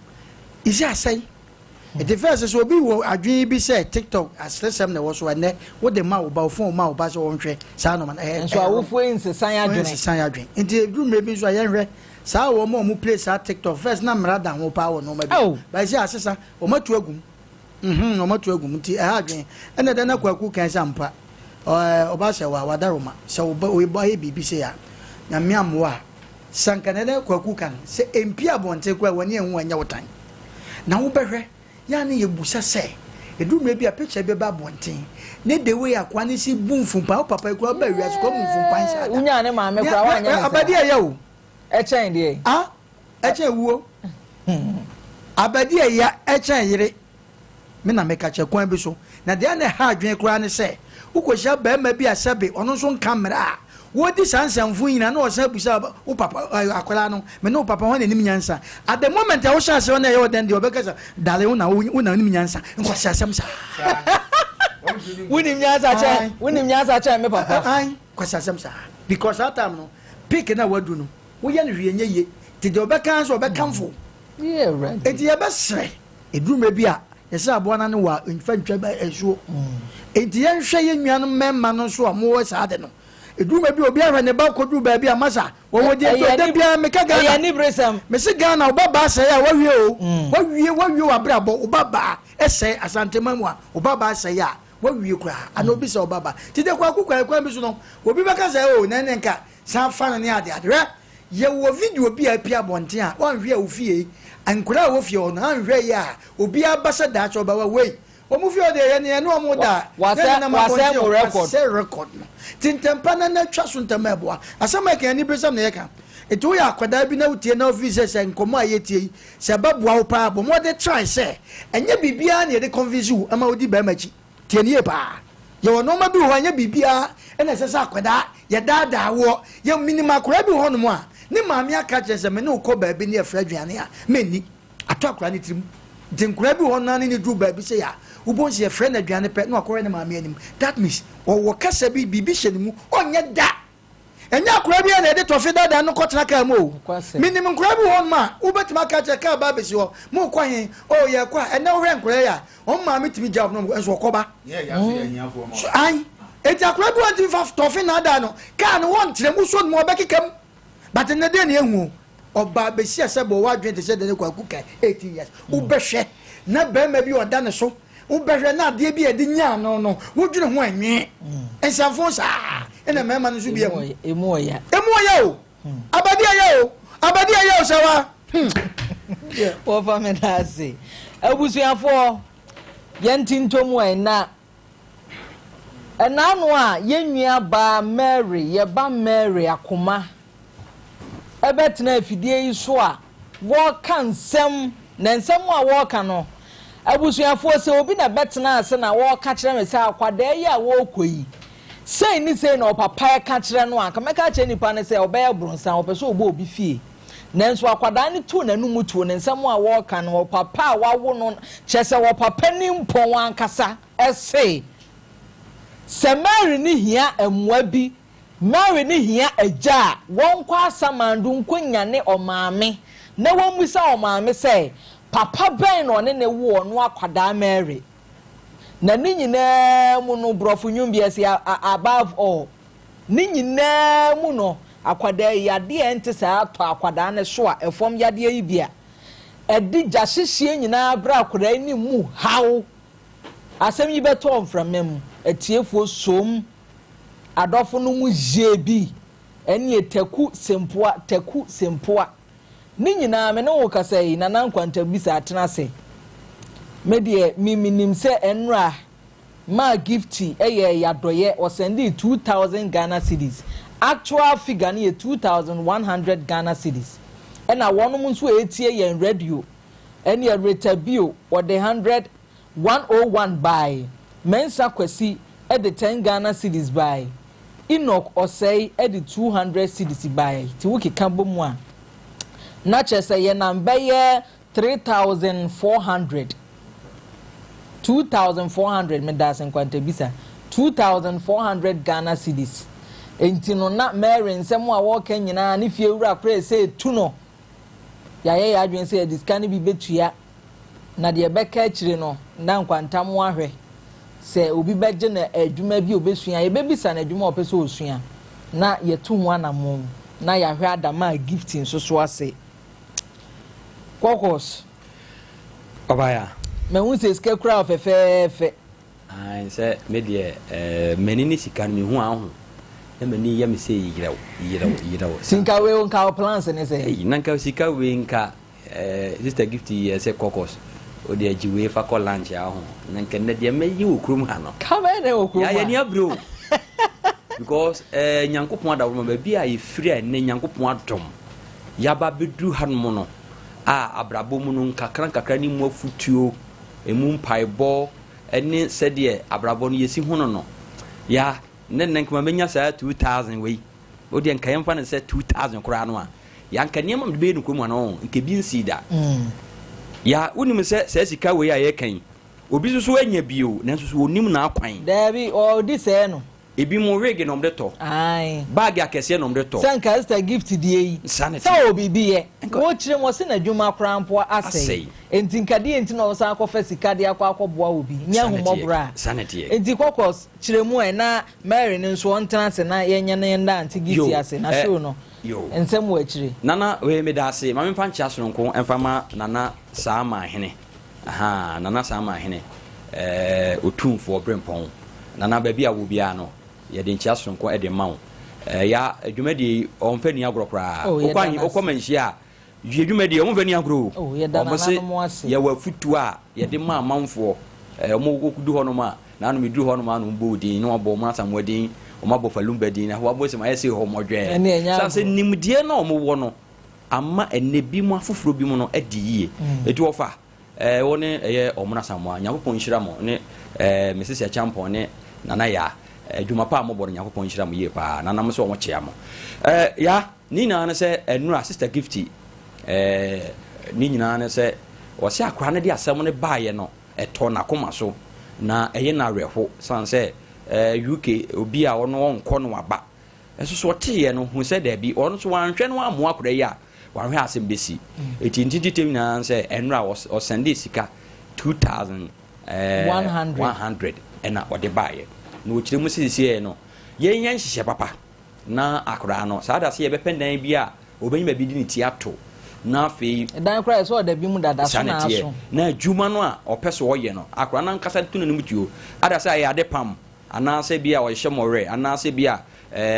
isi asai the first so obi wo adwen bi say TikTok asesam na wo so ene wo de ma wo ba phone ma wo ba so wo nhwe sa no man so awofo insesan adwen nti drum bi so ayen hwe sa wo mo play sa TikTok first na mrada ho pa wo no ma bi ba isi asesa o matu agum o matu agum nti adwen ene de na kwaku kan sampa oba sewa wadaroma se wo ba e bibi se ya na miamwa sankane de kwaku kan se empi abonte kwa wani enhu anya wotan na wo behwe ya ne yebusa se edum bi a picture be ba bonten ne de we akwa ne si bumfumpa papa kwa ba wiase kwa bumfumpa nsa unya ne maame kwa wanya abadi aya o echen de echen wuo abadi aya echen yire me na meka che kwan bi so na de na ha adwen kura ne se ukosha ba ma bi asabe ono so nkamera wodi sansanfu yina na osa busa wo papa akwala no me no papa ho na nim nyansa at the moment wo sha se wo na ye oden de obekasa dale wo na nim nyansa nkwasha asem sa wonim nyansa cha me papa ai kwasha asem sa because that time no pick na wadu no wo ye no hwie nye ye ti de obeka so obekamfo right enti ye be sre eduruma bi a ye se aboa na ne wa mfa ntwa ba esuo enti ye nhwe ye nnuan memma no so a mo wo sa de no eduma bi obi ahwe ne ba kodu ba bi amasa wo wodi to da bia me ka Ghana ya ni bresam me se Ghana obaba sai a wawie o wawie wabrabo obaba esai asantema mu a obaba sai a wawie kura ana obi sai obaba ti de kwa kwa bi so no obi be ka sai o nene nka san fa ne ade re ye wo video bi a pia bonten a won hwe ofie ankura wo fie o na hwe ya obi abasa da cho ba wa wei omufi ode ye ne no omuda wase record tintempa na twa so ntemeboa asama kan ni bresam na ye kan etu ya akwada bi na utie na office se nkomo ayetie se babua wo pa bo mo de try se enye bibia na ye convince wu ama odi ba machi tie ne pa ye wono ma bi ho anya bibia ena se akwada ye dada wo ye minima kora bi ho no mo a ne maami aka chese me ne ukọ ba bi ne afra aduane a menni ato akora ne tirim dinkura bi ho na ne du ba bi se ya ubonsi ye friend aduane pe na akora ne maami anim that means wo kasa bi bibi hyene mu onye da enya akora bi na de tofe dada no kotena ka mu minim nkora bi ho ma ubetima ka che ka ba besi ho mu kwa hen o ye kwa ena wo hwe nkora ya o maami timi job no enso okoba ye ya se ya hiafo mo ai eti akora bi won timi fa tofe na da no ka no won kire mu so no obekikam but ne de na ehu oba be sia se bo wa dwen te se de ne kwaku kai 18 years wo behwe na be ma bi oda ne so wo behwe na de bi e di nya no wo dwene ho anwe ensafo sa ena me ma no so bi emu oya o abadi ayo Serwaa wo fa me na ase abusuafo yentintom na enano a yenua ba Mary ye ba Mary akoma ebetena afidie yi so a wo kan nsem na nsem a wo ka no abusuafo se obi na betena ase na wo ka kire me se akwada yi a wo koyi sei ni sei na opapa ka kire no aka meka kire nipa ne se oba ya bronsan opeso obo obi fie nanso akwada ne to nanu mutuo ne nsem a wo ka no opapa a wawo no chese wo papa ni mpon ankasa ese se Mary ni hia emwa bi Mary ni hia eja won kwa samandu nkonya ne omame na won musa omame se papa ben no ne wo no akwada Mary na ni nyina mu no brofo nwumbi ase above all ni nyina mu no akwada yade ente sa ato akwada ne so a efom yade yi bia edi jahihie nyina bra akwada ni mu hawo asem yi beto mframem etiefuo som adofo no mu jebi ene taku sempoa ni nyina me no kasa yi na nankwanta bisa atena se me de miminim se enra ma gifti eye yadoye o sendi 2000 Ghana cedis actual figure ne 2100 Ghana cedis ena wonum nso etie yen radio ene rate bio or the 101 by mensa kwasi at the 10 Ghana cedis by Enoch Osei at the 200 cedis by ti wuki kambo mu a na chese ye number ye 3400 me dasen kwante bisa 2400 Ghana cedis enti no na Mary nsem a wo kan nyina ne fie wura kra se tu no ya adwen se diskane bi betua na de beka akire no na nkwantam ahwe se obi beje na adwuma bi obesua ye bebisa na adwuma opeso osua na ye tu ho anamom na ya hwe adama gift nso so ase kokos obaya me hu se ske kra ofefefe ai se me de menini sika me hu ahu e meni ya me se yirawo sinka we on ka plans ne se nanka sika we nka sister gift ye se kokos o de ajiwe fa ko lunch ahu nanka ne de me yi okrum ha no ka me ne okrum ya ni abro because nyankopon adawo ma bia ye free a ne nyankopon adom ya ba bedu hanmo no abrabo mu no kakra ni mu afutuo emu mpaibɔ ene sɛdeɛ abrabo no yesi hono no ya nen kuma menya saa 2000 wei o de nka yemfa ne sɛ 2000 kora no a ya nka niam me be no kuma no nke bi nsida ya unim sɛ sika wei a ye kan obi so anya bio nanso so onim na akwan dabi o di sɛ no ebi mo rege no mde to ai bag akese no mde to sanka sister gift die yi sa obi bi ye wo kire mo se na dwuma krampo asai enti nkade enti na wo sa akɔfa sika de akɔboa obi nya homobra enti kokos kire mu na Mary ne nso ontena se na yenya na yenda anti gift ase na show no ensem wo akire nana we me da ase ma me fa nkia soronko emfama nana saama hene nana saama hene otumfo brempon nana ba bia wo bia no ye de nkia soronko e de mawo ya adwumadi omfani agorokra okwan okomanhia ye adwumadi omfani agoro omse ye wafutu a ye de ma amanfo omo kokudu hono ma na no meduru hono ma no mbodi no obo mo asam wadin omo abofalum badin na ho abosi ma yesi ho modwe sanse nimdie na omo wo no ama enebi mu afoforo bi mu no adi yie eti ofa woni eye omo asam wa nyakopon hira mo ne Mrs. Champon ne nana ya adwuma pa mo bɔ nyakopon hira mo yie pa nana mo so mo kyea mo ya ni na se enura sister gifty ni nyina na se o se akra na de asɛm ne baaye no ɛtɔ na koma so na ɛyɛ na reho san se UK obi a ɔno ɔnkɔ no aba ɛso so ɔteye no hu sɛ da bi ɔno so wanhwɛ no amoa akra yi a wanhwɛ asɛm besi eti na se enura o send sika 2100 ɛna ɔde baaye no kyerɛ mu sisi no yenya nhyehyɛ papa na akra no saa da se ye bependan bi a obɛnyima bi di ne ti ato na afei dan kra so da bi mu dada so na aso na adwuma no a ɔpɛ so ɔyɛ no akora na nkasa to no mutuo ada sɛ ayɛ ade pam anaasɛ bi a ɔhyɛ mɔre anaasɛ bi a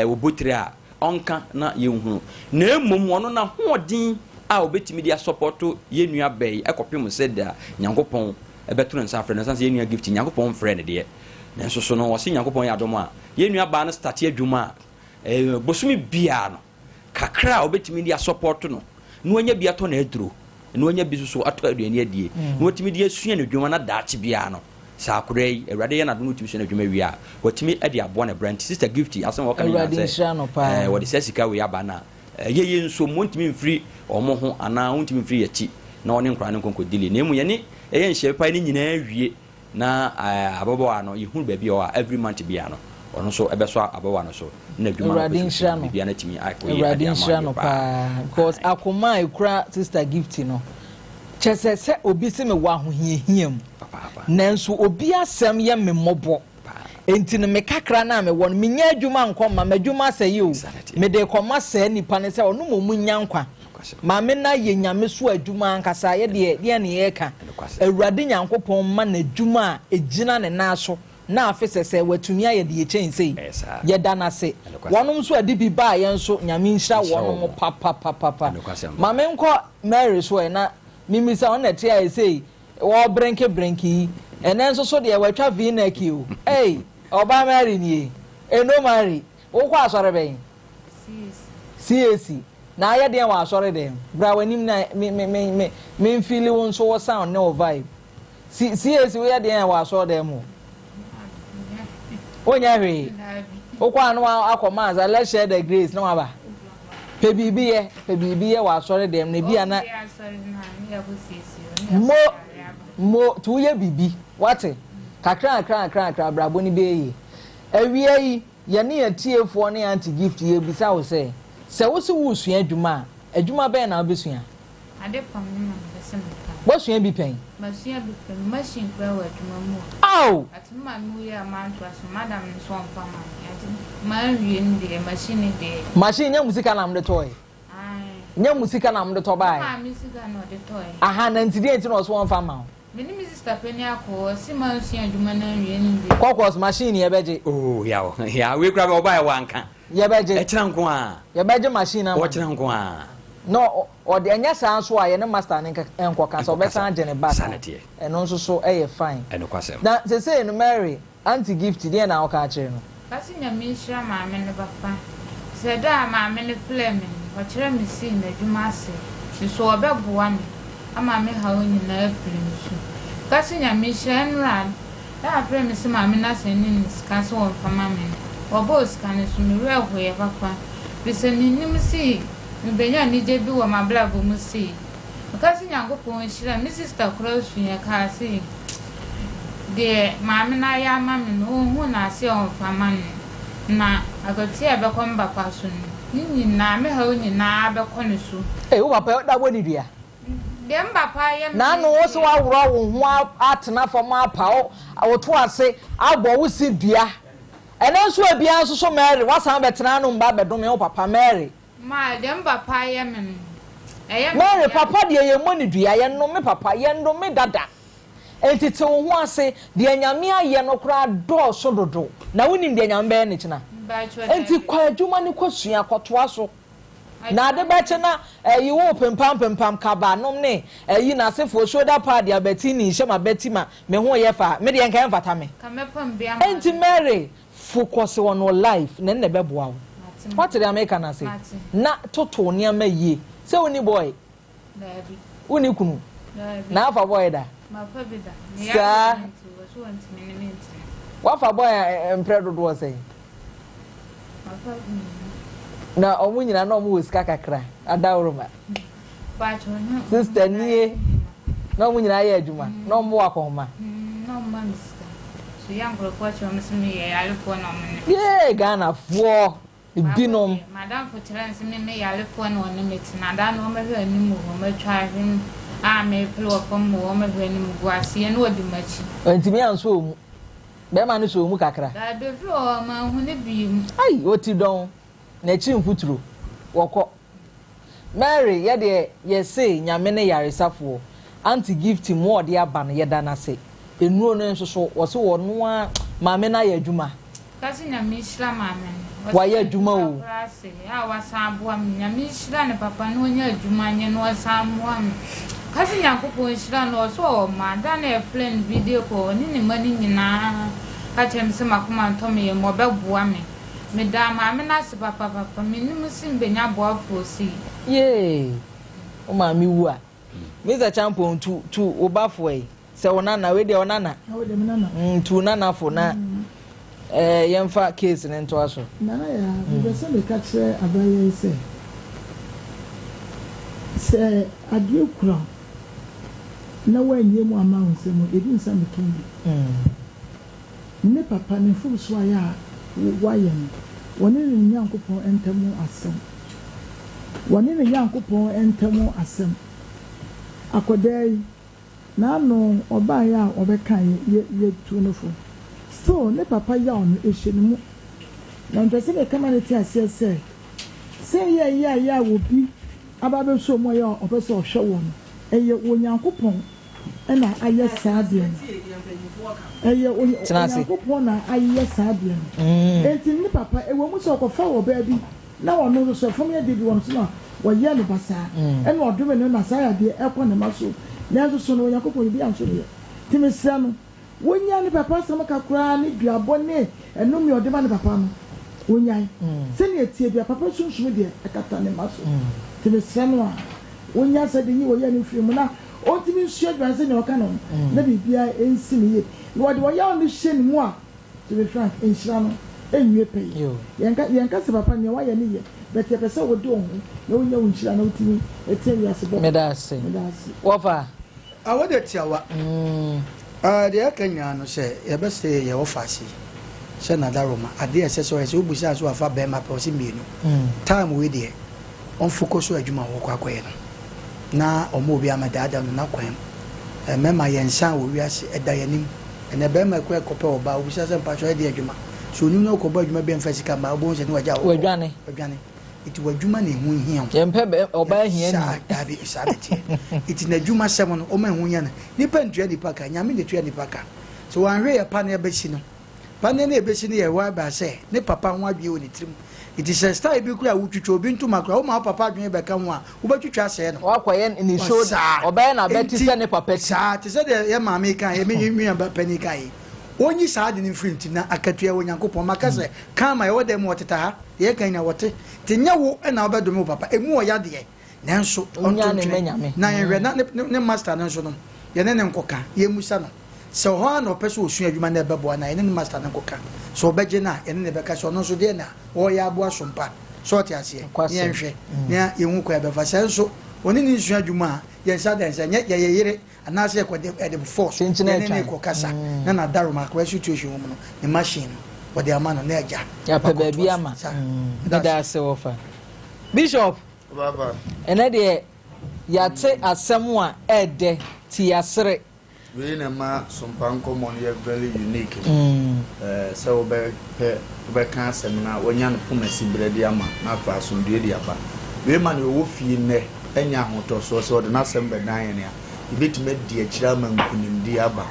wɔbotire a ɔnka na yɛnhunu na mmom ɔno na hoɔden a obɛtumi de asɔpɔto yɛnnua bɛyi ɛkɔpem sɛ da nyankopɔn ɛbɛto no nsa frɛ no sanse yɛnnua gift nyankopɔn frɛ no deɛ nanso so no wɔse nyankopɔn yɛ adom a yɛnnua baa no starte adwuma a bosome biaa no kakra a obɛtumi de asɔpɔto no na wanya bi atɔ na aduro na wanya bi so atɔ aduane adie na watumi de asua no adwuma na daakye biaa no saa akora yi awurade yɛ n'adom tumi so no adwuma wie a watumi de aboa no brand sister gift asɛm wɔka ne sɛ wɔde sɛ sika wei aba na yɛyɛ nso montumi mfiri ɔmo ho anaa wontumi mfiri yɛkyi na ɔne nkora ne nkɔnkɔdili na emu yɛne ɛyɛ nhyɛ pa ne nyinaa wie na ababɔwa no yɛhunu baabi a every month bia no ɔno nso ɛbɛso ababɔwa no so na adwuma no bia na tumi akɔyɛ ade ama no pa because akoma ekura sister gift no kyɛsɛ sɛ obi se me wɔ ahohiahia mu nanso obi asɛm yɛ me mmɔbɔ enti no me kakra na me wɔ no menya adwuma nkɔma madwuma sɛ yi o me de kɔma sɛ nipa ne sɛ ɔno mo munya nkwa ma me na ye nyame so adwuma nkasa ye de ne ye ka awurade nyankopɔn ma na adwuma a egina ne na so na afese sɛ watumi aye de ye chen sei ye da na se wonom so adi bi ba ye nso nyame nhira wonom papa ma me nkɔ Mary so na mimisa on na tie aye sei wo brenki enen so de watwa v-neck o hey oba Mary ni eno Mary wo kwa asore ben CAC na aye de wa asore dem bra wanim na me feel won so wo sound no vibe CAC we ye de wa asore dem onya hwe wo kwa no akoma as let's share the grace no aba pe bibiye wa asore dem na bia na mo tu ye bibi wate kakra bra boni be yi awie yi ye ne atiefo ne anti gift ye bisa wo se wo se wo sua adwuma be na obesua ade pam ne ma bese wo sua bi pen machine kwa wa adwuma mu aw atuma mu ya man to aso madam ne so mfa ma wie ndi machine nya musika na mde toy nya musika na mde to bai musika no de toy aha na ntidi enti no so mfa ma meni mi sister peni akọ si ma sua adwuma na wie ndi kokos machine ye beje oh ya we kra be oba wa nka ye beje e kira nko a ye beje machine na o kira nko a no o de anya san so a ye ne master ne enko kan so be san je ne back eno nso so e fine eno kwasem na se say no Mary anti gift dey na o ka kire no kasi nya mi hira ma me ne papa se da ma me ne flame o kire mi si na adwuma ase so obeboa me ama me ha onyi na afiri nso kasi nya mi hira nra da afre mi si ma me na se ni sika so on fama me obos kan so mi re hoye papa bise ni nim si mi benya ni je bi wo ma blabo mu si kasi nya ngopon hira mi sister cross ya ka si de maame na ya mama no hu na se on fama na agoti e be kom ba pa so ni na me ha onyi na be ko ne so wo papa da boni dua de mbapa ye na no wo so aworo wo ho atena fam apa wo to ase abo wo si dua ene nso abia nso so Mary wasan betena no mba bedome wo papa Mary ma de mbapa ye me Mary papa de ye moni dua ye no me papa ye no me dada entite wo ho ase de anyame aye no kra do so dodo na wonim de anyame be ne kina enti kwa adwuma ne kwasua kwotoa so na de beche na yi wo pempam kaba nom ne yi na sefo shoulder pad ya beti ni hye beti ma me ho ye fa me de enka mfata me ka mepam bia enti Mary focus on your life na ne beboa wo what the American na say na toto ne ama yie se woni boy woni kunu na afa boy da ma fa bi da sa wa fa boy empredo do say na omu nyina na omu wosika kakra adawroma sister nie na omu nyina ya adwuma na omu akoma na omu misika so yankro kwa choma simi ya alifo na omu ye Ghana fo binom madam for challenge me ya alifo na onu metina da na omu hwe animu o matwa hwem a me plo opom o omu hwe animu guase ye na odi machi ntimi anso omu be ma no so omu kakra da be fro ma hu ne bi ai oti don na chi mfuturo woko Mary ye say nyame ne yaresafo anti gift more de aba no yeda na se enuro no nso so wo se wo no a maame na ya adwuma kasi nyame shira maame wa ya adwuma o ya wa sabo am nyame shira ne papa no nya adwuma nye no sabo am kasi nyankopon shira no so ma da na friend video ko ni mani nyina ka chem se makoma ntom ye mo beboa me da maame na se papa me ni musim benya boafo si ye o maame wu a Mr. Champion to obafo e se wonana we de wonana to nana fo na yemfa case ne nto aso nana ya be se me ka kire abaye se adie kura na wanye mu ama nse mu ebi nsa me kendi ne papa ne fu so ya waye woni ne Nyankopon entamu asem woni ne Nyankopon entamu asem akodai na no oba ya obeka ye tunofo so ne papa ya on ehyenimu na ntese be kama ne ti ase se ya obi ababe so mo ya opese ohwe won eye Onyankopon na aye saade eye Onyankopon na aye saade enti ne papa ewo mu so kofa wo ba bi na wono so fom ya de bi won so na wo ye ne basa ene odome ne na saya de ekọ ne maso na so no Onyankopon bi anso ye timisira no wonya ne papa sama kakra ne duabo ne eno mi odema ne papa no wonya se ne etie bia papa sunsun de ekata ne maso timisira no a wonya se de ni wo ye ne firi mu na ontimi nsu adwanse ne oka no na bibia ensi ne ye wo de wo ya on hye ne mu a to be frank enhyira no enwie pay yenka se papa ne wa ye ne ye but ye pese wo do ho na wonya wo nhyira na otimi etie ya se bo medase wofa awode tiawa de akanya no se ye be se ye wo fasi se na daroma ade ese so ese obusa so afa be ma pe se mienu time we de on focus adwuma wo kwakoye no na omo obi amadada no na kwan mema yensan wo wiase eda yanim ene be ma kwa kope oba obusa se mpacho de adwuma so nim no ko ba adwuma be mfasika ma obo se ne waja wo wadwane iti wadwuma ne hu hia yempe oba hia ni dabi sabeti iti na adwuma sem no o ma hu hia nipa ntua nipa ka nyame ne tua nipa ka so wanhwe ya pa na ebesi no pa na ebesi no ye wa ba se ne papa ho adwe o ne trim iti se style bi kura wutwitwa obi ntuma kura o ma papa adwe be ka ho a wo batwitwa se no wakoye ni shoulder oba na beti se ne papa ti se de ye maame kan ye me ba pani kan onyi saade ne frinti na akatua Onyankopon makase kama ye wode mu oteta ha ye kan na wote tinya wo na obedome papa emu oya de nanso onto na yenwe na ne master nanso no ye ne nkoka ye musa no se ho ana opeso osu adwuma na bebo na ye ne master na nkoka so obeje na ye ne beka so no so de na o ya abo asompa so ti ase ye nhwe na ye hu ko ya befa senso oni ni nsu adwuma ye nsa da nsa ye yere anase ko de force ne ko kasa na daruma ko situation wo no the machine what the amano na eja ya pe ba bi ama da se wofa bishop baba ene de ya te asemu a ede ti yasere we na ma Sompa Nkomo no very unique so be kan asem na wonya no pomasi brede ama na fa asomdue di aba we ma no wo fie ne enya hoto so de na asem be dan ne a ibetime di akira ma nkunimdi aba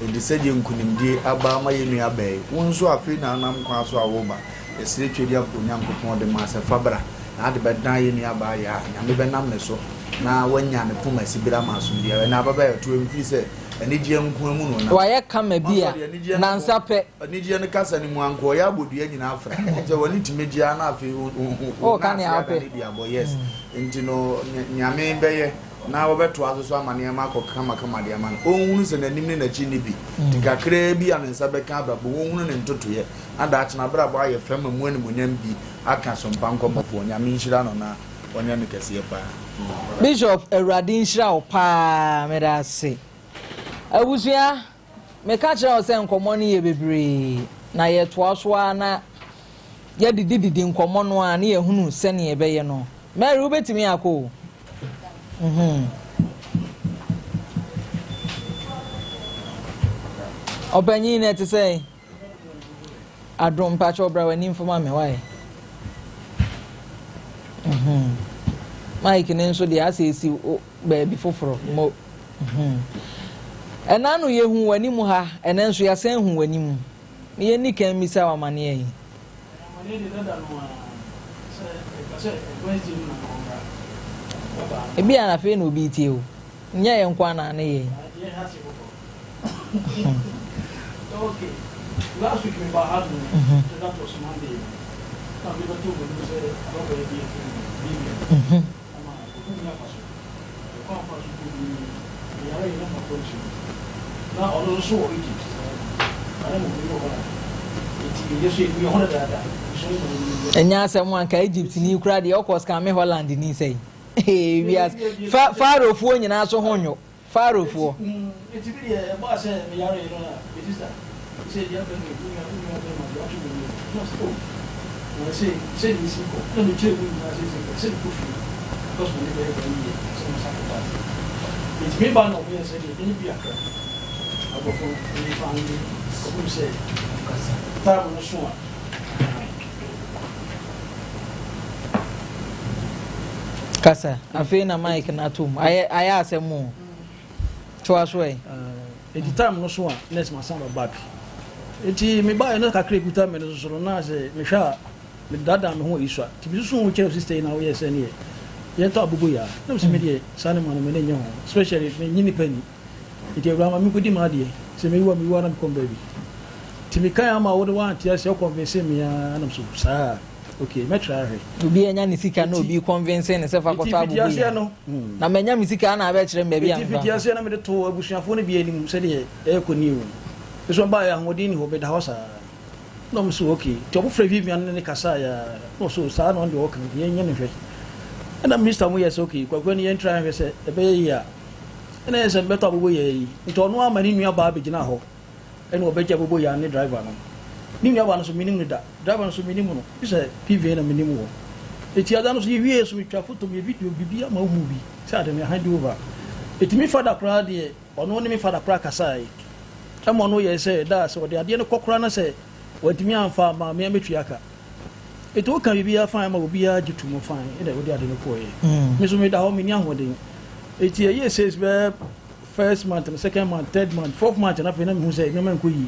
edi se di nkunimdi aba ma yenu aba wonso afi na anam kwa so awoba esire twedi apo Nyankopon de ma se fabra na de be dan yenu aba ya nyame be nam ne so na wanya ne pomasi bira ma so dia na baba ya to mfi se eni die nko mu no na waye kama bia na nsape eni die ne kasa ni mu anko ya bodua nyina afra je woni timedia na afi o kan ya ape yes ntino nyame beye na wobeto aso amane ma kama de amane onhunu se nanim ne nachi ni bi tikakra bi anensa beka abrabo onhunu ne ntotoye ada achi na abrabo aye fema mu ani munyam bi aka Sompa Nkomo fo nyame nhira no na onya ne kase pa bishop Eradi nhira o pa medase abusua meka kira o se nkomo ne ye bebre na ye toaso na ye didi nkomo no a na ye hunu se ne ye beye no Mary ubetimi akọ obanyi na te say adom pacho bra wani informa me why Mike ne nso de asesi baby foforo mo ɛna no yehu wani mu ha ɛna nso ya san hu wani mu ye ni kan mi sa wa mane yi ebi ana fe no bi tie o nya ye nkwa na ne ye okay last week we had that was Monday na we got to go to say about the BBM na ọ̀nà sọ wọ Egypt ayé mo bí wọ́n ètí yẹ sọ èmi ọ̀hún dada ẹ̀yà asẹ̀mú ànkà Egypt ní kúrò adìyẹ ọkọ̀ skàmì Holland ní sẹ́yìn fáàrọ̀fù nyinaa so ho nyo fáàrọ̀fù ètí bí yẹ ẹ bá a sẹ ẹ yàrá yìí náà ètí sà ṣe ìdí abẹ́ mi ìdí abẹ́ mi abẹ́ mi àti ọ̀tún mi náà sọ wọ́n ṣe ní sí kọ́ náà mi tí èmi náà ṣe ní kó fi lọ́sùn ní bẹ́ẹ̀ bẹ́ẹ̀ yẹ ṣe mo sàkópa ètí mi bá náà mi yẹ sẹ́ ní bí àkàrà àgbọ̀fọ̀ ní fáwọn ní ọkùnrin sẹ́ táàmù ní sùn à. kasa afei na Mike na tom ayɛ asɛm toa so ɛ edi time no so a next ma san back eti me ba na kakra ekuta me no so na sɛ me hwa me dada me ho isua ti bi so ho kyerɛ sister na wo yɛ sɛ ne yɛ to abugo ya na so me de sane ma no me ne nyɛ ho especially me nyini pani eti awura ma me kodi ma de sɛ me wa na me kom baby ti me kan ama wo de wa antia sɛ convince me ya na so saa okay me try her obi anya ne sika na obi convince ne se fa koto abubu ya na menya me sika na aba kyerɛ mbabi amfa ti ase na me de to abusuafo ne bi anim sɛ de e ko ni o so ba ya hodin ni ho be da hosa no me so okay ti obo fra Vivian ne kasa ya no so saa no de work ye nye ne hwɛ na Mr. Mo yes okay kwakwa ni yen try hwɛ sɛ e be yi a na yɛ sɛ beto abubu ya yi nti ono ama ni nua ba abegina hɔ ɛna obegya abubu ya ne driver no ni nua ba no so minim ne da driver no so minim no sɛ PV na minim wo eti ada no so wie so twa photo me video bibia ma hu bi sɛ ade me hand over eti me father kra de ɔno ne me father kra kasa yi ɛmo no yɛ sɛ da sɛ ɔde ade no kokora na sɛ wadimi amfa ma me ametwi aka eti o kan bibia fan ma obia gitu mo fan ede ɔde ade no koye me so me da ho me ni ahoden eti ye says be first month second month third month fourth month na fe na me hu sɛ me man ko yi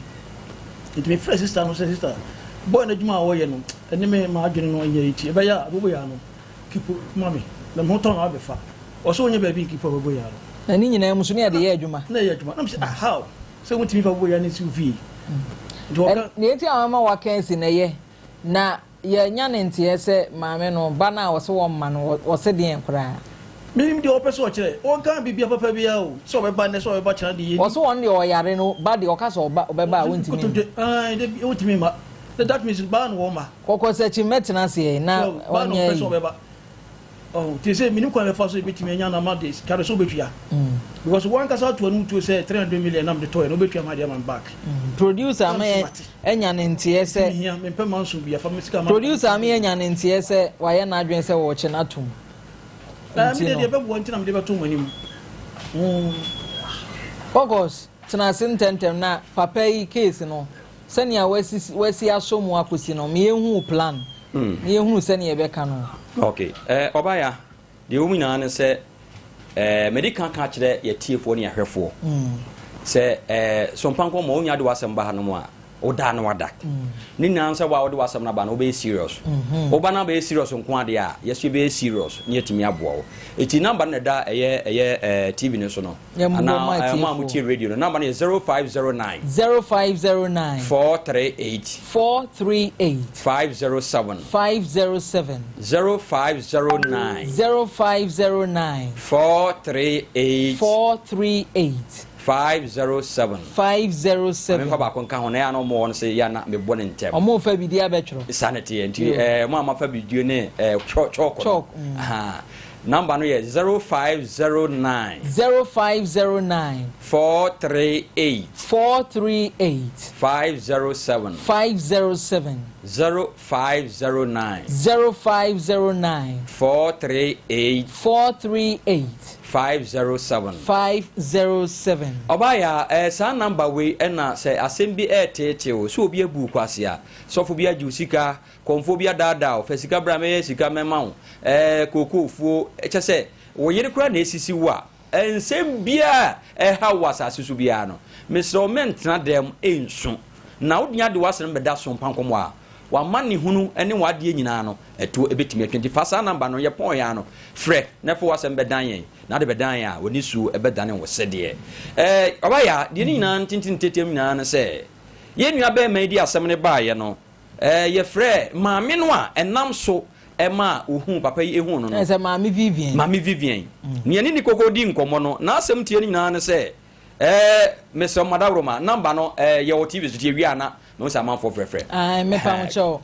eti me first sister no sɛ sister boy na djuma wo ye no ene me ma adwene no anya eti e be ya abobo ya no kipo mami na mo ton abefa o so onye ba bi kipo abobo ya no ani nyina musu ne de ye adwuma na ye adwuma na me say how say won timi fa abobo ya ne su fi ne eti amama wa kansi na ye na ye nya ne ntie sɛ maame no ba na wo se wo ma no wo se de enkura minim de opeso o kire o kan bibia papa bia o so be ba ne so be ba kira de ye wo so won de o yare no ba de o ka so ba ba won timi de o timi ma that means ban woman kokko se chi metena se na onye oh ti say minim kwa me fa so betimi anya na ma de kare so betwia because one kasa to anu to say 300 million am de toy no betwia ma de man back producer me enya ne ntie se me pe man so bia fa me sika ma producer me enya ne ntie se wa ye na adwen se wo che na tum na me de be bo ntina me de be to manim August tena sententem na papa yi case no sɛnea wasi asomu akosi no me ehu plan me ehu sɛnea bɛka no okay obaya de wo nyina ne sɛ medical ka kyerɛ yɛ tiefo ne ahwɛfo sɛ Sompa Nkomo onya de wasɛm ba ha no mu a oda na wada ni nan sɛ wa wode wasɛm na ba no be serious oba na be serious nko ade a yeso be serious ne yetimi aboa wo eti number na da ɛyɛ TV ne so no ana ma mu tie radio no number is 0509 438 507 0509 438 507 me ba kon ka ho na ya no mo se ya na me bone ntem omo fa bidi abetro sanity enti mo ama fa bidio ne chok aha number no ye 0509 438 507 0509 0509 438 507 Obaya sa number we na say assemble tete o so obi abu kwase a sofo bi aju sika konfo bi adada o fasika bra me sika mema o kokofuo eche se wo yire kura na esisi wo a ensem bia ha wasa susu bia no mesro mentna dem ensu na wodia de wasem beda Sompa Nkomo a wa mani hunu ene wade nyina no eto ebetimi atwenti fasa number no ye pon ya no frɛ na fo wasem bedan yen na de bedan ya woni su ebedane wo sede obaya de nyina ntintin tetem nyina na se ye nua ba ma di asem ne ba ye no ye frɛ maame no a enam so ema ohu papa yi ehu no no se maame Vivian ne ni kokodi nkomo no na asem tie nyina na se Mr. Madawroma number no ye wo TV so tie wi ana no sa man for frefre me pa mo cho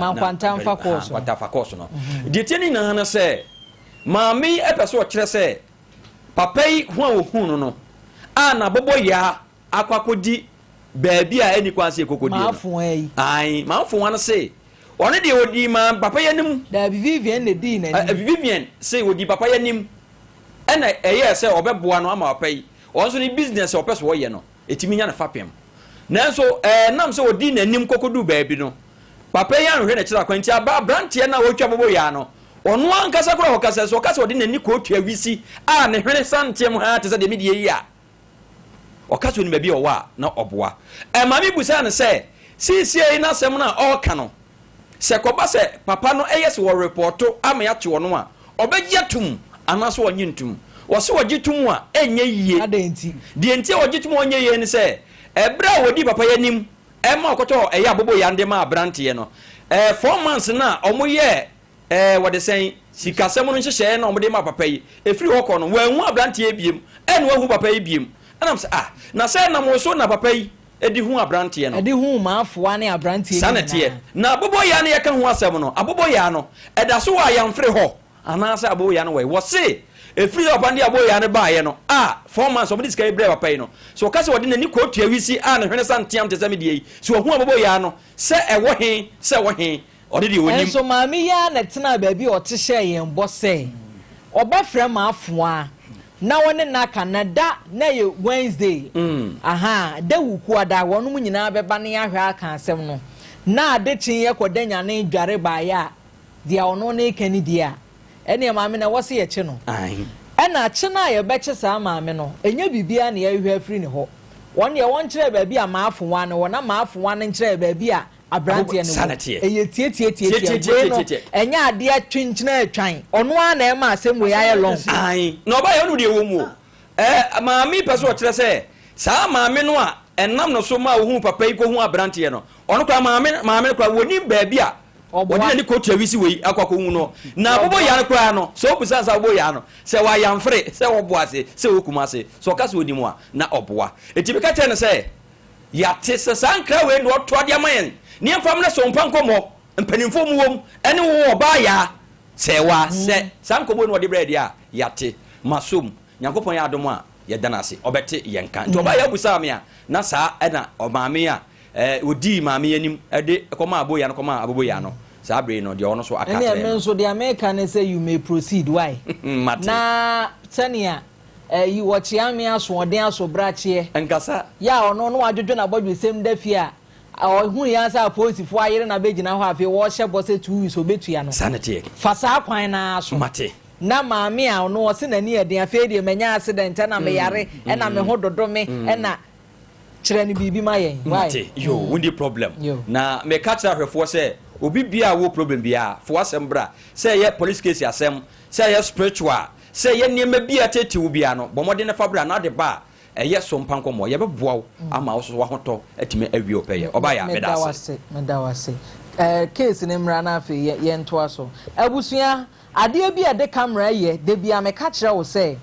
man kwanta fa course no de tie na se maami epeso o kire se papa yi hu ohu no ana bobo ya akwakodi baabi a eni kwanse kokodi ma fun ai ma fun wan se one de odi ma papa yanim da Vivian ne di na Vivian se odi papa yanim ena eye se obeboa no ama papa yi onso ni business opeso wo ye no etimi nya na fapem nanso nam se odi nanim kokodu baabi no papa yi anhwe na kira kwanti aba brantie na wotwa bobo ya no ono ankasa kora hokasa so kasa odi nani ko tua wisi a ne hwene santem ha te se de medie yi a okasa oni babi owa na oboa mami busa ne se sisi na sem na oka no se koba se papa no eyes wo reporto ama ya che no a obegiatum anaso onyintum wo se wogitum a enye yie adenti de enti wogitum onye yie ni se ebra wodi papa yanim ema okoto eya abobo yande ma brantie no 4 months na omoye wode sen sikasem no nhyehyɛ na omde ma papa yi efiri hɔ no wanhu abrantie biem ene wahu papa yi biem anam se na se na mo so na papa yi edi hu abrantie no edi hu ma afoa ne abrantie sanete na abobo ya ne yeka hu asem no abobo ya no eda so wa yamfiri hɔ anase abobo ya no wo se efiri opande abobo ya ne ba ye no 4 months omde sika ibre papa yi no so kase wode nani ko tua wisi ne hwene santiam te same die yi so hu abobo ya no se ewo he se wo he odidi wonim so maami ya na tena baabi o te hye yen bo se obafrɛ ma afoa na wone na Canada na ye Wednesday da wuku ada wonum nyina beba ne ahwe aka asem no na ade chin ye kodanya ne dware ba ya dia ono ne kani dia ene maami na wose ye che no ena che na ye beche sa maami no enya bibia na ye hwe afiri ne ho won ye won kire baabi a ma afoa ne wona ma afoa ne kire baabi a abrantie ne eye tie enya ade atwinkyina atwan ono a na e ma asem we aye long no ba ye no de wo mu maami peso kire se sa maami no a enam no so ma wo hu papa yi ko hu abrantie no ono kwa maami kwa woni baabi a wodi ni ko tua wisi we akwako hu no na bobo ya no kwa no so obusa sa bobo ya no se wa yamfre se wo boase se wo kumase so kase odi mu a na oboa etibika te ne se ya te se sankra we no to ade amayen ni amfam na Sompa Nkomo mpanimfo mu wom ene wo oba ya se wa se sankobo no de bread ya yate masom nyankopon ya adom a ye danase obete yenka nti oba ya busa me a na sa ena omaame a odi maame yanim ede koma abo ya no koma abobo ya no sa bre no de ono so akatre ene men so the American say you may proceed why na tania you watch ame aso ode aso brache enkasa ya ono no adwodwo na bodwe sem da fie a hu ya sa posifo ayere na begina ho afi wo hye bose 2 weeks obetua no sanete fasa kwan na aso mate na maame a ono wose na ni eden afi de menya accident na me yare na me ho dodo me na kire ni bibi ma yen mate yo wundi problem na me catch ahwefo se obi bia wo problem bia fo asem bra say ye police case asem say ye spiritual say ye niema bia tete wo bia no bomode ne fabra na de ba eye Sompa Nkomo ye beboa ama wo so wa hoto atime awie opeye oba ya medawase case ne mra na afi ye nto aso abusua ade bia de camera ye de bia me ka kire wo say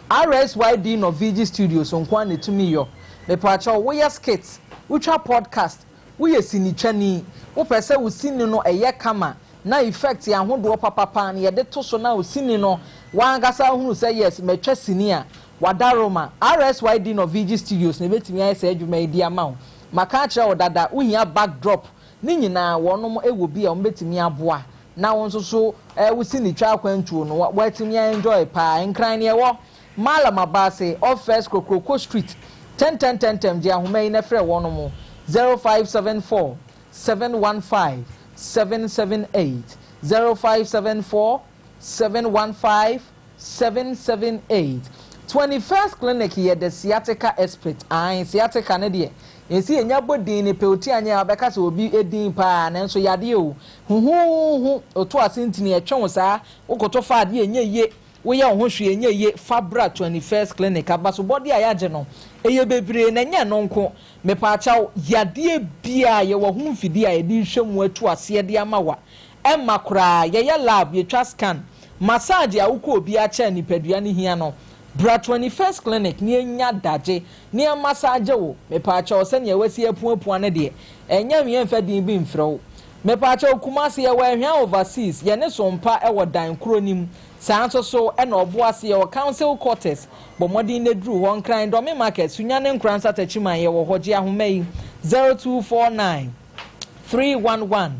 RSYD no VG Studios onkwa ne tumi yo me pa cha wo ye skit wo twa podcast wo ye sinitwani wo pese wo sini no eye kama na effect ya hodo papa na ye de to so na wo sini no wangasa hunu say yes me twa sini a wadaroma RSYD no VG Studios na betimi ayi say adwuma idi ama wo maka kire o dada uhia backdrop ni nyina wonom ewo bi a ombetimi aboa na won so wusi ni twa kwantuo no watimi enjoy pa nkran ne wo Malam Abase off First Kroko Street 1010 dia ahoma na frɛ wonom 0574 715 778 0574 715 778 21st clinic here the sciatica expert sciatica ne de esi enya bodin ne peoti anya abeka se obi edin pa na nso yade o hu oto asentini etwe saa ukoto fa ade enye ye wo ye ho hwe enye ye Fabra 21st clinic abaso body ayaje no eye bebre na nya no nko mepa achaw yade bia ye wo ho mfidi a edi hwemu atu ase de amawa emma kura ye lab ye twa scan massage a uko obi acha nipadua ne hia no Bra 21st clinic ni enya daje ni massage wo mepa achaw se ne wasi apuapua ne de enya me mfadin bi mfrew mepa achaw kumase ye wa hwan overseas ye ne sompa e wo dan kronim sanso so e na oboase ye wo council quarters bomodin ne dru won kran domi market sunya ne nkran satachiman ye wo hoje ahomai 0249 311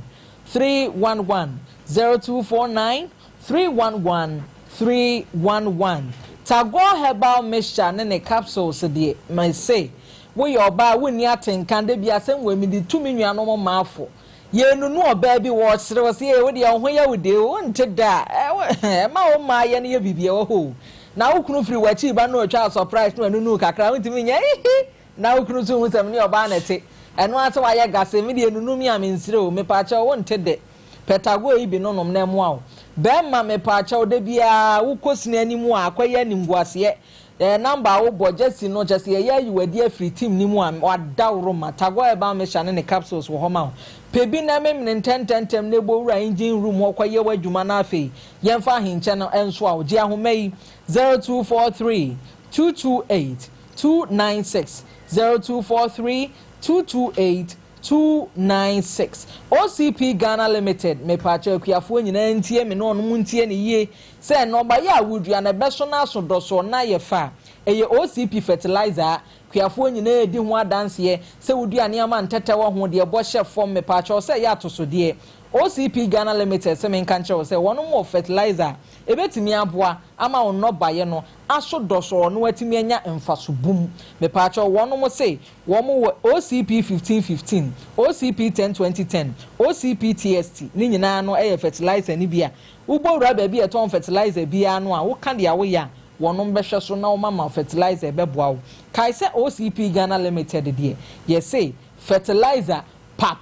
311 0249 311 311 Tago herbal mixture ne capsules de may say we oba woni atenkan de bia sem we mi di tumi nuanom maafo ye nunu oba bi wo sere wo se we de ho ya wode wo nteda ma wo ma ye ne ye bibia wo ho na wo kunu firi wachi ba no twa surprise no nunu kakra wntimi nya na wo kunu so hu sem ne oba na te eno ase wa ye gase mi de nunu mi amensire o me pa cha wo ntede petago yi bi nonom na mo awo Bema me pa cha ode bia wo kosini animu akoye animguase number wo bojesi no just ye yiwadi afri team ni mu a wadawro matago e ba me hya ne capsules wo homa pebi na me 10 ne bowura engine room okoye wadwuma na afei yemfa hinche no enso a ogi ahomai 0243 228 296 0243 228 296 OCP Ghana Limited me pacha kuafo nyina ntie me no no ntie ne yie se no ba ya wudua na beso na so doso na ye fa eye OCP fertilizer kuafo nyina edi ho adanse se wudua ne ama ntete wo ho de bo hye fom me pacha se ya to so de OCP Ghana Limited se men kan che se wono mo fertilizer ebetimi aboa ama onno baye no aso doso no atimi anya mfaso bum me pacha wono mo se wo mo OCP 1515 OCP 102010 OCP TST ni nyina no eye fertilizer ni bia ubowura ba bia ton fertilizer bia no a wo ka de awo ya wono mbehwe so na wo mama fertilizer beboa wo kai se OCP Ghana Limited de ye say fertilizer pa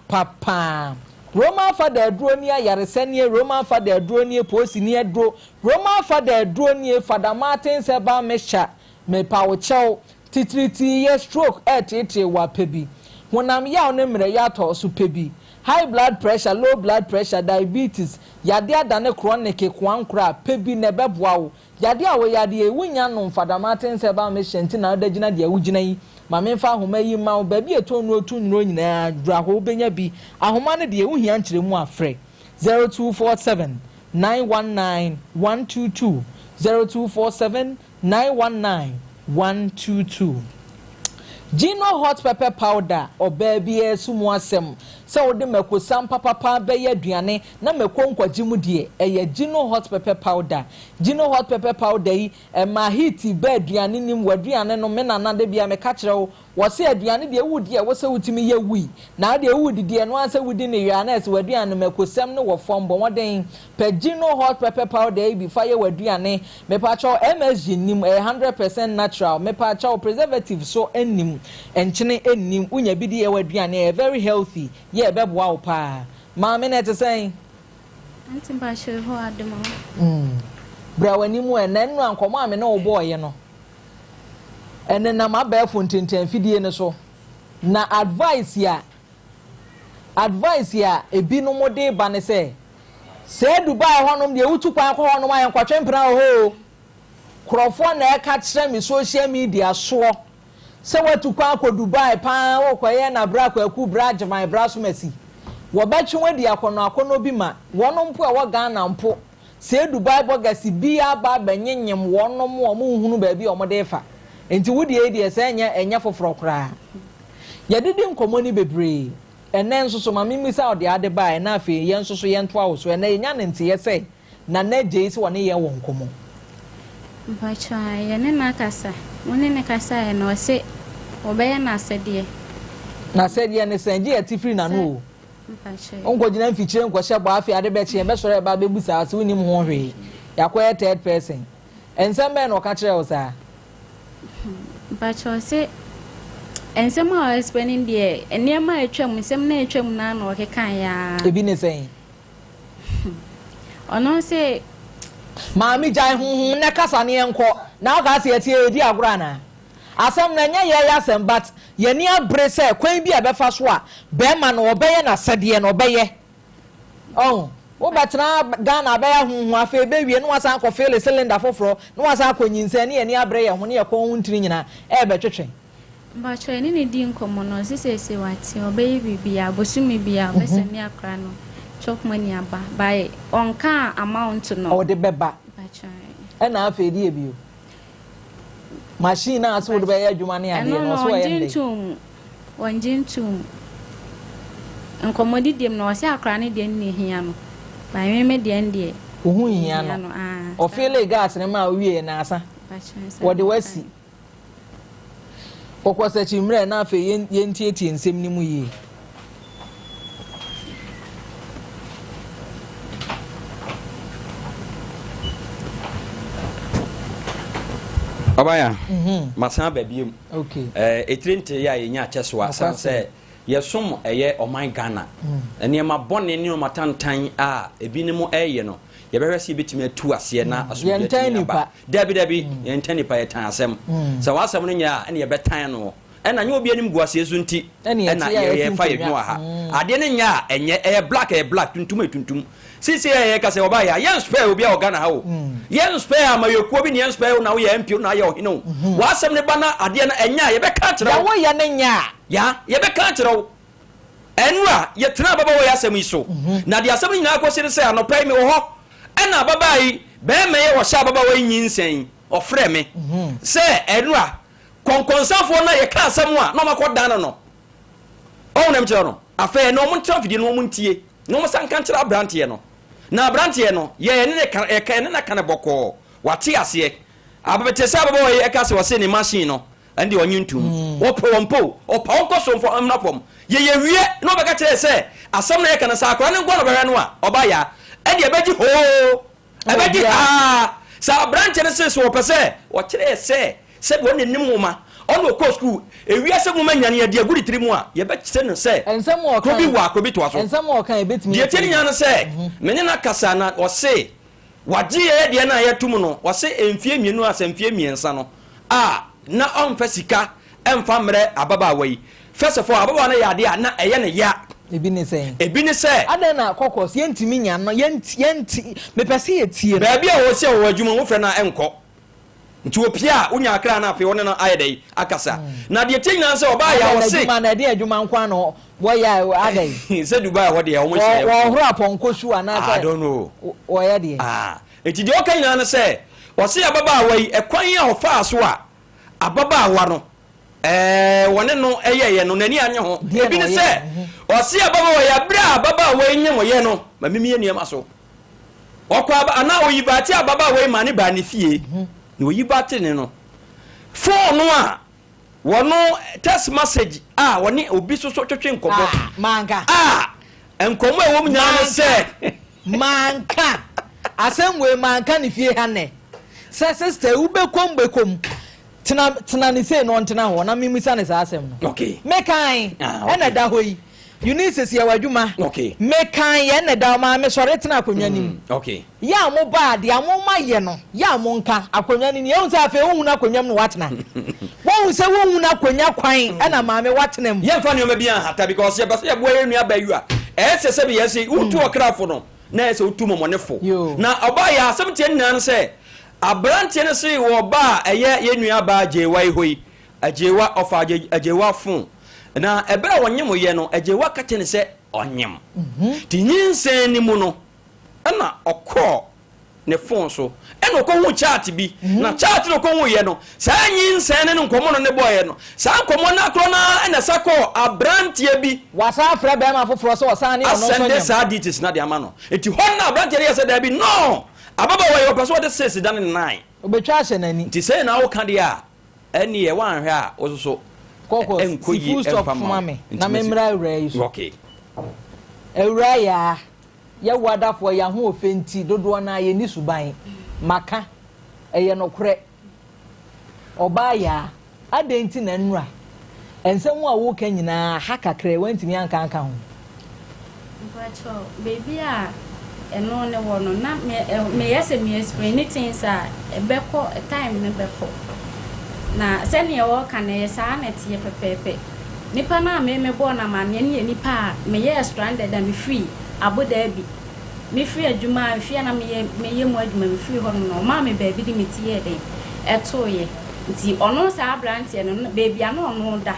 Roma Father Dronia Yaresenia Roma Father Dronia Posinia Dro Roma Father Dronia Father Martin Seba Mesha me power chow titriti ye stroke etete wa pebi wonam ya onemre ya to so pebi high blood pressure low blood pressure diabetes yade adane chronic kwankra pebi ne beboa wo yade awo yade ewunya no Father Martin Seba Mesha ntina odagina de awugina yi Mame fa ahoma yi ma ba bi eto no otu nyiro nyina dura ho benya bi ahoma ne de ehia nkyeremu afre 0247 919 122 0247 919 122 Gino hot pepper powder oba bi esumu asem se wode makosam papa be ye aduane na makonkwaji mu de eye Gino hot pepper powder yi ma heat be aduane nim waduane no me nana de bia me ka kire wo se aduane de wudi e wo se wutimi ye wi na de wudi de no anse wudi ne wi ana se waduane makosam no wo fombo woden pe Gino hot pepper powder bi fa ye waduane me pa cho MSG nim 100% natural me pa cho preservative so enim enchene enim unya bi de waduane very healthy ye beboa wo pa ma me na te say anti ba show ho ademo bra wani mu enenu ankomo ame na wo boye no ene na mabefo ntintan fidie ne so na advice ya ebinu mo de ba ne se Dubai honom de wutu kwa ko honom ayen kwatwe mpra ho krofo na e ka kire me social media so se watu kwa ko Dubai pa wo kwaye na bra kwa ku bra jman bra so masi wo ba twe di akono bi ma wono mpo a wo Ghana mpo se Dubai bogasi bia ba banyenyem wono mo hunu ba bi o mo de fa enti wudi e de se enya foforo kra Yɛdidi nkɔmɔ ni bebree ɛnɛ nso so ma mimi sa ɔde ade ba ɛna afei yɛn nso so yɛn to awo so ɛnɛ yɛnya ne nte yɛsɛ na na gye si wɔne yɛn wɔ nkɔmɔ mpacha yɛne na kasa wɔne ne kasa yɛ na ɔse ɔbɛyɛ na asɛdeɛ na asɛdeɛ ne sɛ gye yɛti firi na no mpacha onkɔgyina mfikyire nkɔhyɛ bɔ afei ade bɛkye yɛbɛsɔrɔ ɛba bɛbusa ase wonim ho hwee yakɔyɛ third person ensɛm bɛn na ɔka kyerɛ wo saa mpacha ɔse ensɛm a explaining deɛ nneɛma atwam nsɛm na atwam na na ɔkeka ya ebi ne sɛn ɔno se maami gyan honhom na kasa ne nkɔ na ɔka se yɛtie edi agora na asɛm na nya yɛ asɛm but yɛni abre sɛ kwan bi a bɛfa so a bɛrima no ɔbɛyɛ na sɛdeɛ no ɔbɛyɛ wo bɛtena Ghana bɛyɛ honhom afei bɛwie no wasan kɔ feel cylinder foforɔ no wasan kɔ nyinsɛ ne yɛni abre yɛ ho ne yɛ kɔn ho ntiri nyina ɛbɛtwetwe Bacho ni ne di nkomo no sisese wate obey bibia bosumi bia obesani akra no chop money aba by onka amount no o de beba bacho e na afa di ebio machine na so de be adwuma ne ade no so yende wonjintum nkomo di dem no wase akra ne de ne hia no by me de ende ohu hia no o feel gas ne ma wie na asa bacho wo de wasi Okwasa chimre na afa yentietie nsem ni mu yi Obaya masan babiem okay etrinte ya yenya Yaa asan se yesom eye oman Ghana ene ma bone ne no matantan a ebinim eye no yɛbɛhwɛ bitimi atu ase na asomdwe ba dabi yɛntani pa yɛtan asɛm sɛ wasɛm no nya a ne yɛbɛtan no ɛna nye obi anim guase so nti ɛna yɛfa yɛdwo ha ade ne nya a ɛnyɛ ɛyɛ black tuntum sisi yɛ ka sɛ oba ya yɛn spare obi a Ghana ha o yɛn spare ma yɛkuo bi ne yɛn spare na wo yɛ MP na yɛ ohene o wasɛm ne ba na ade na ɛnya yɛbɛka kyerɛ wo yɛ ne nya ya yɛbɛka kyerɛ wo ɛnura yɛtena baba wo yɛ asɛm yi so na de asɛm nyina akɔsi sɛ anɔpɛ mi wɔ hɔ ɛna baba yi bɛɛmɛ yɛ wɔ hyɛ baba wo nyinsɛn ɔfrɛ me sɛ ɛnura konkonsafo na yɛka asɛm a na ɔmakɔ dan no ɔwonam kyerɛ no afɛ na ɔmo ntafidi no ɔmo ntie na ɔmo sanka kyerɛ abranteɛ no na abranteɛ no yɛ ne na kana bɔkɔ wate aseɛ ababete sɛ baba wo yɛ ka sɛ wɔse ne machine no ɛnde ɔnye ntum ɔpɛ wɔmpo ɔpa ɔnkɔ so mfɔ amna fam yɛ wie na ɔbɛka kyerɛ sɛ asɛm na yɛ kana sa akora ne nkɔ no bɛhwɛ no a ɔba ya ɛde ɛbɛgye hoo ɛbɛgye haa sɛ abranteɛ no sɛ wɔpɛ sɛ wɔkyerɛ sɛ sɛ wɔn nim homa ɔno kɔ school ewia sɛ mo manya ne ade agudi tiri mu a yɛbɛkyerɛ no sɛ ensɛm wɔ kan bi wa akɔbi to aso ensɛm wɔ kan ebetimi deɛ tiɛ nya no sɛ menye na kasa na ɔse wagye yɛ deɛ na yɛtum no ɔse emfie mienu a sɛ mfie miensa no a na ɔmfa sika ɛmfa mmerɛ ababaawa yi first of all ababaawa no yɛ ade a na ɛyɛ ne ya ebi ne sɛ ade na kokos yentimi nya no yenti mepɛsɛ yɛtie baabi a wɔ sɛ wɔ adwuma wo frɛ na ɛnkɔ nti opia unya akra na afi wona no ayedai akasa na de tinya se oba ya wo se na de adwuma nkwa no wo ya adai se Dubai wo de ya wo hye wo horo aponko su ana se I don't know wo ya de enti de okan nyina no se wo se ababa awai ekwan ya ho fa so a ababa awa no wone no eyeye no nani anye ho ebi ne se wo se ababa wo ya bra ababa awai nye mo ye no ma mimi eniam aso okwa ana oyibati ababa awai ma ne ba ne fie no yibate ne no phone no a wono text message woni obi so twetwe nkobo manka enkomo ewom nyana se manka asemwe manka ne fie ha ne se sister bekom tena ne se no ntena ho na mimisa ne sa asem no okay mekan ena da hoyi Eunice ya wadwuma okay mekan ye ne da ma me sore tena akonwa nim okay ya mo ba de amoma ye no ya mo nka akonwa nim ye unsa afi ohun na akonwa no watena won se won na akonwa kwan na ma me watena mu ye mfa ne o ma bia hata because ye basa ye bo ye nua ba yu a ese se be ye se utu okrafo no na ese utu momonefo na oba ya asem tie nnan se abrante ne se wo ba eye ye nua ba jewa ihoi ajewa ofa ajewa fun na ebere wonyem ye no ajewa kate ne se onyem ti nyinsen ni mu no na okọ ne phone so e no ko hu chat bi na chat no ko hu ye no sa nyin sen ne nkomo no ne boy no sa nkomo na kro na na sako abrantie bi wasa afra be ma foforo so wasa ne ono so nyam asende sa details na de ama no enti hon na abrantie ye se da bi no ababa wa yo person de 6 dan 9 obetwa ahye nani nti say na wo kan de a eni ye wan hwe a wo so kokos full stop mama na memra awura yi so okay awura ya wadafo ya ho ofenti dodo na ye ni suban maka eye no kure oba ya adenti na nnura ensem a wo kan nyina ha kakre wantimi anka ho mpacho baby a eno ne wono na me yese me explain things a ebeko time ne beko na sene ye wo kan ye sa na tie pepepe nipa na me bo na ma ne nipa me ye stranded and me free abodabi me free adwuma free na me ye mu adwuma me free ho no ma me baby di me tie den eto ye nti ono sa brantie no baby ano ono da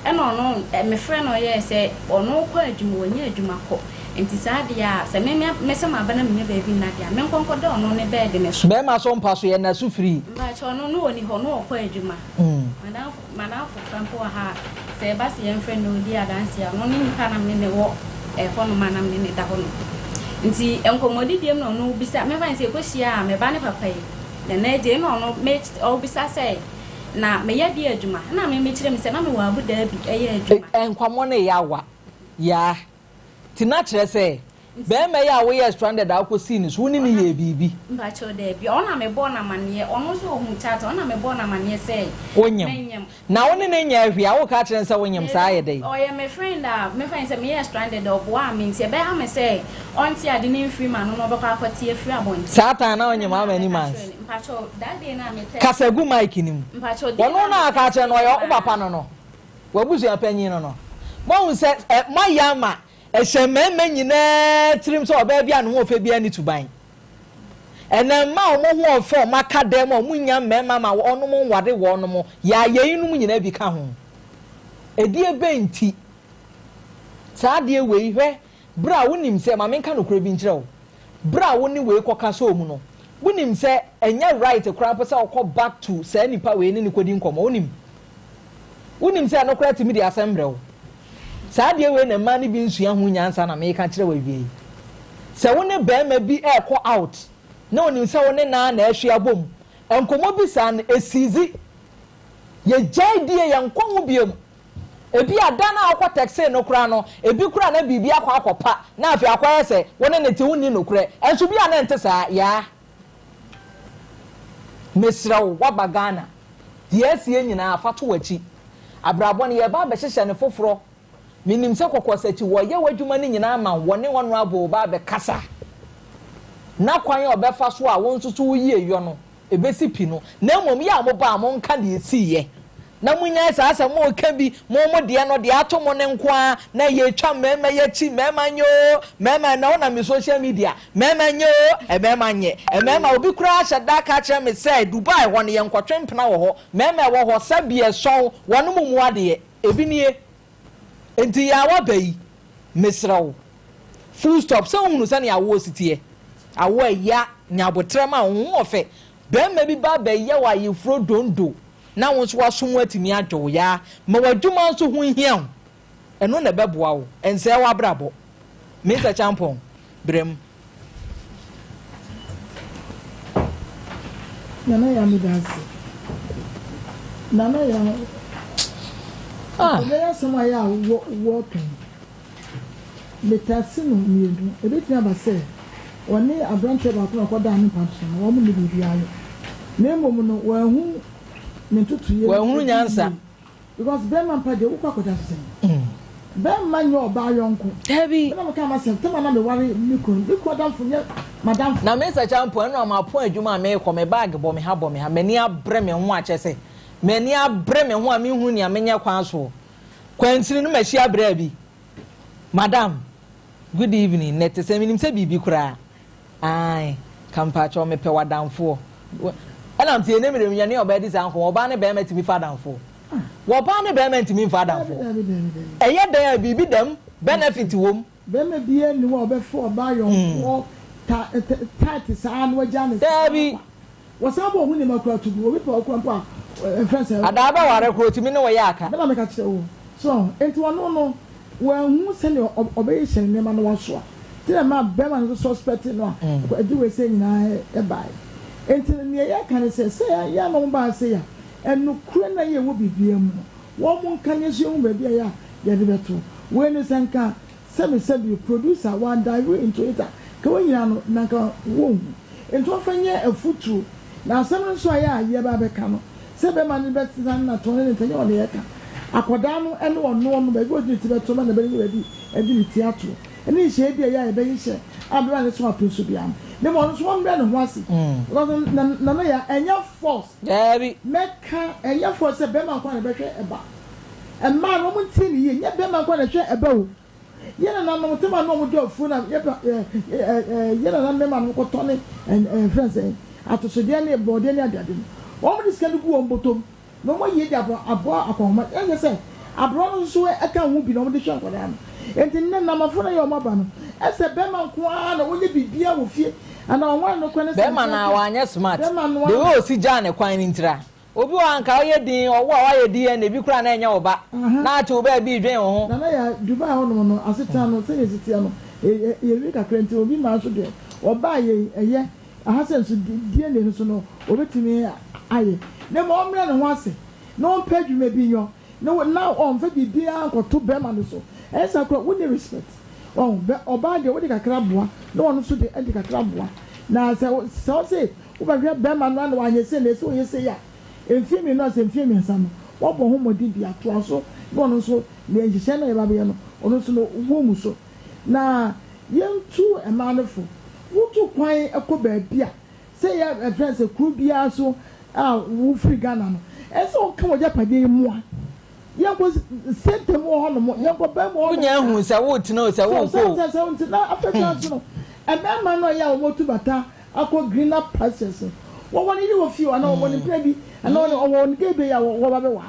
e no ono me free no ye se ono kwa adwuma woni adwuma ko nti sa dia se me se ma bana me baby na dia me nkonko da ono ne bed ne so be ma so mpa so ye na su free ba cho no no oni ho no kwa adwuma madam kampo ha se ba se en friend no dia dance ya no ni nipa na me ne wo e ho no manam ne da ho no nti enkomodi diem no no bisa me fa se ko hia me ba ne papa yi na eje no me o bisa se na me ya di adwuma na me kire me se na me wa abu da bi eye adwuma enkwamo ne yawa ya tina kire se be me ya we ya stranded akosi ni so woni ne ye bibi mba cho da bi ona me bo na mane ono so hu chata ona me bo na mane se wonyam na woni ne nya ahwia wo ka kire se wonyam sa ye dai o ye me friend a me find se me ya stranded of wa me nti be ha me se onti ade ne free man no be kwa kwati free abonti satan na wonyam amani man mba cho that day na me te kasagu mic nim mba cho wono na ka kire no yo papa no wabuzu apanyin no mo se mayama ehememe nyina trim so oba bia no ofe bia ni tuban enema omo ho ofe o maka dem o munya mema ma ono mo wade wo no mo ya yeinum nyina bi ka ho edi ebenti saade we hwe bra wonim se ma menka no kura bi nkyerɛ wo bra woni we koka so mu no wonim se enya right kura pesa okọ back to say nipa we ni kodi nkomo wonim se no kura timi di assembly wo saade we na mani bi nsua ho nyansa na me ka kire wa wie se woni be ma bi e ko out na onim se woni na ahwia bom enkomo bi san esizi ye jaidie ye nkonwo biem ebi adana akọ taxi no kura no ebi kura na bibi akọpa na afi akọye se woni ne te woni no kura enso bi ana ente saa ya mesrawo wabagana die sie nyina afato wachi abrabọ ne ye ba be hyehye ne foforo minim se kokosachi wo ye wadwuma ne nyina ma woni wono abo ba be kasa na kwan obefa so a wonsusu wo yie yo no ebesi pi no na mmom ya mo ba mo nka de esiye na munya asa mo ka bi mo de no de ato mo ne nko na ye twa mema ye chi mema nyo mema na ona mi social media mema nyo mema nye mema obi kura hyada ka kire me say Dubai ho ne ye nkotwempena wo ho mema wo ho sabie son wono mumu ade ebi nie enti ya wa bai misrawo full stop so hunu sane awo sitie awo ya nyabotrema ho ofe be ma bi ba bai ya wa yefro dondo na won so waso atimi adwo ya ma wadwuma nso ho hia eno na beboa wo ense wa brabo Mr. Champon brem nana ya mi dansi nana ya ya sama ya walking letasi no mienu ebeti abase oni abrante ba ko ko da ni panso wo mu ni bibi ayo na mom no wa hu ne tutu ye wa hu nyansa because ben man pade wo kwakoda sen ben man yo ba yonko heavy na mo ka ma sen tema na me ware mikro dan fu nye madam na Mr. Champon no ma pon adwuma me ko me bag bo me ha mani abre me ho a chese mani abre me ho a me hu ni amenya kwan so kwantini no machi abre bi madam good evening net se minim se bibi kura ai kampa cho me pe wadamfo ana mtie ne mere nyane obedi san ko oba ne be ma timi fadamfo wo ba ne be ma timi fadamfo eye dan bibi dem benefit wom be ma bie ni wo be fo ba yo tight saa no agya Dabi. Wasabo hu ni makura tubu obi pa okura pa friends. Adaba ware kro timi ne wo ya aka. Na make kire wo. So enti wono no wan hu se ne obey hye ne ma no waso a. Tira ma be ma no suspect no a. Adi we se nyina e bai. Enti ne ya kan se ya no ba se ya. Enu kure na ye wo bibia mu. Wo mu kan ye so mu ba bia ya ye de beto. We ne senka semi producer one dive into it. Ka wo nyina no nanka wo. Enti wo fanye afutu. Na asem nso aya ye ba be ka no. Se be ma ne be tisan na to ne tanye o ne ye ka. Akoda no ene ono no be go di ti be to ma na be ni edi tiato. Ene hye bia ya be hye. Abra ne so apeso bia. Ne mo no so mo be ne ho ase. Because na ya enya force. Dabi. Meka enya force se be ma kwa ne be hwe eba. Emma no mo ti ni ye nya be ma kwa ne hwe eba o. Ye na no mo te ma no mo do fu na ye na me ma no ko to ne friends atosode ne bode ne adade no wo mo diska ne gu wo mbotom no mo ye abo akoma enye se abro no so eka hu bi no mo de hwe akoda no enti ne na mafo na ye o maba no ese be ma nko a na wo ye bibia wo fie ana onwa no kwene se be ma na wa anya smart de wo si ja ne kwan ni ntira obi wa nka ye din owo wa ye din na bi kura na enya wo ba na ate wo ba bi dwen wo ho na ya Dubai ho no aseta no se ye sitia no ye wi kakra enti obi ma so de oba ye eye ahasen so die ne so no obetimi aye ne mo omre ne ho ase no pedwuma bi nyo no na on fa bibia nkoto be ma no so esa kro wo ne respect oba de wo de kakra boa no ono so de de kakra boa na se wo ba hwe be ma no na wa nyese na so yese ya enfimi no se enfimi nsam wo bo ho modi bia to so no ono so ne nhihye na ye ba be no ono so no wo mu so na yentu emanofo wutu kwan ekoba bia say ya friends kru bia so wo free Ghana no eso kan wo japade mu a yanko sentem wo no mo yanko ba mo nya hu se wo tino se wo ko so na africa so no emma no ya wo motu bata akọ greener process wo woni ni wo fie ana wo woni prebi ana wo woni gebe ya wo ba be wa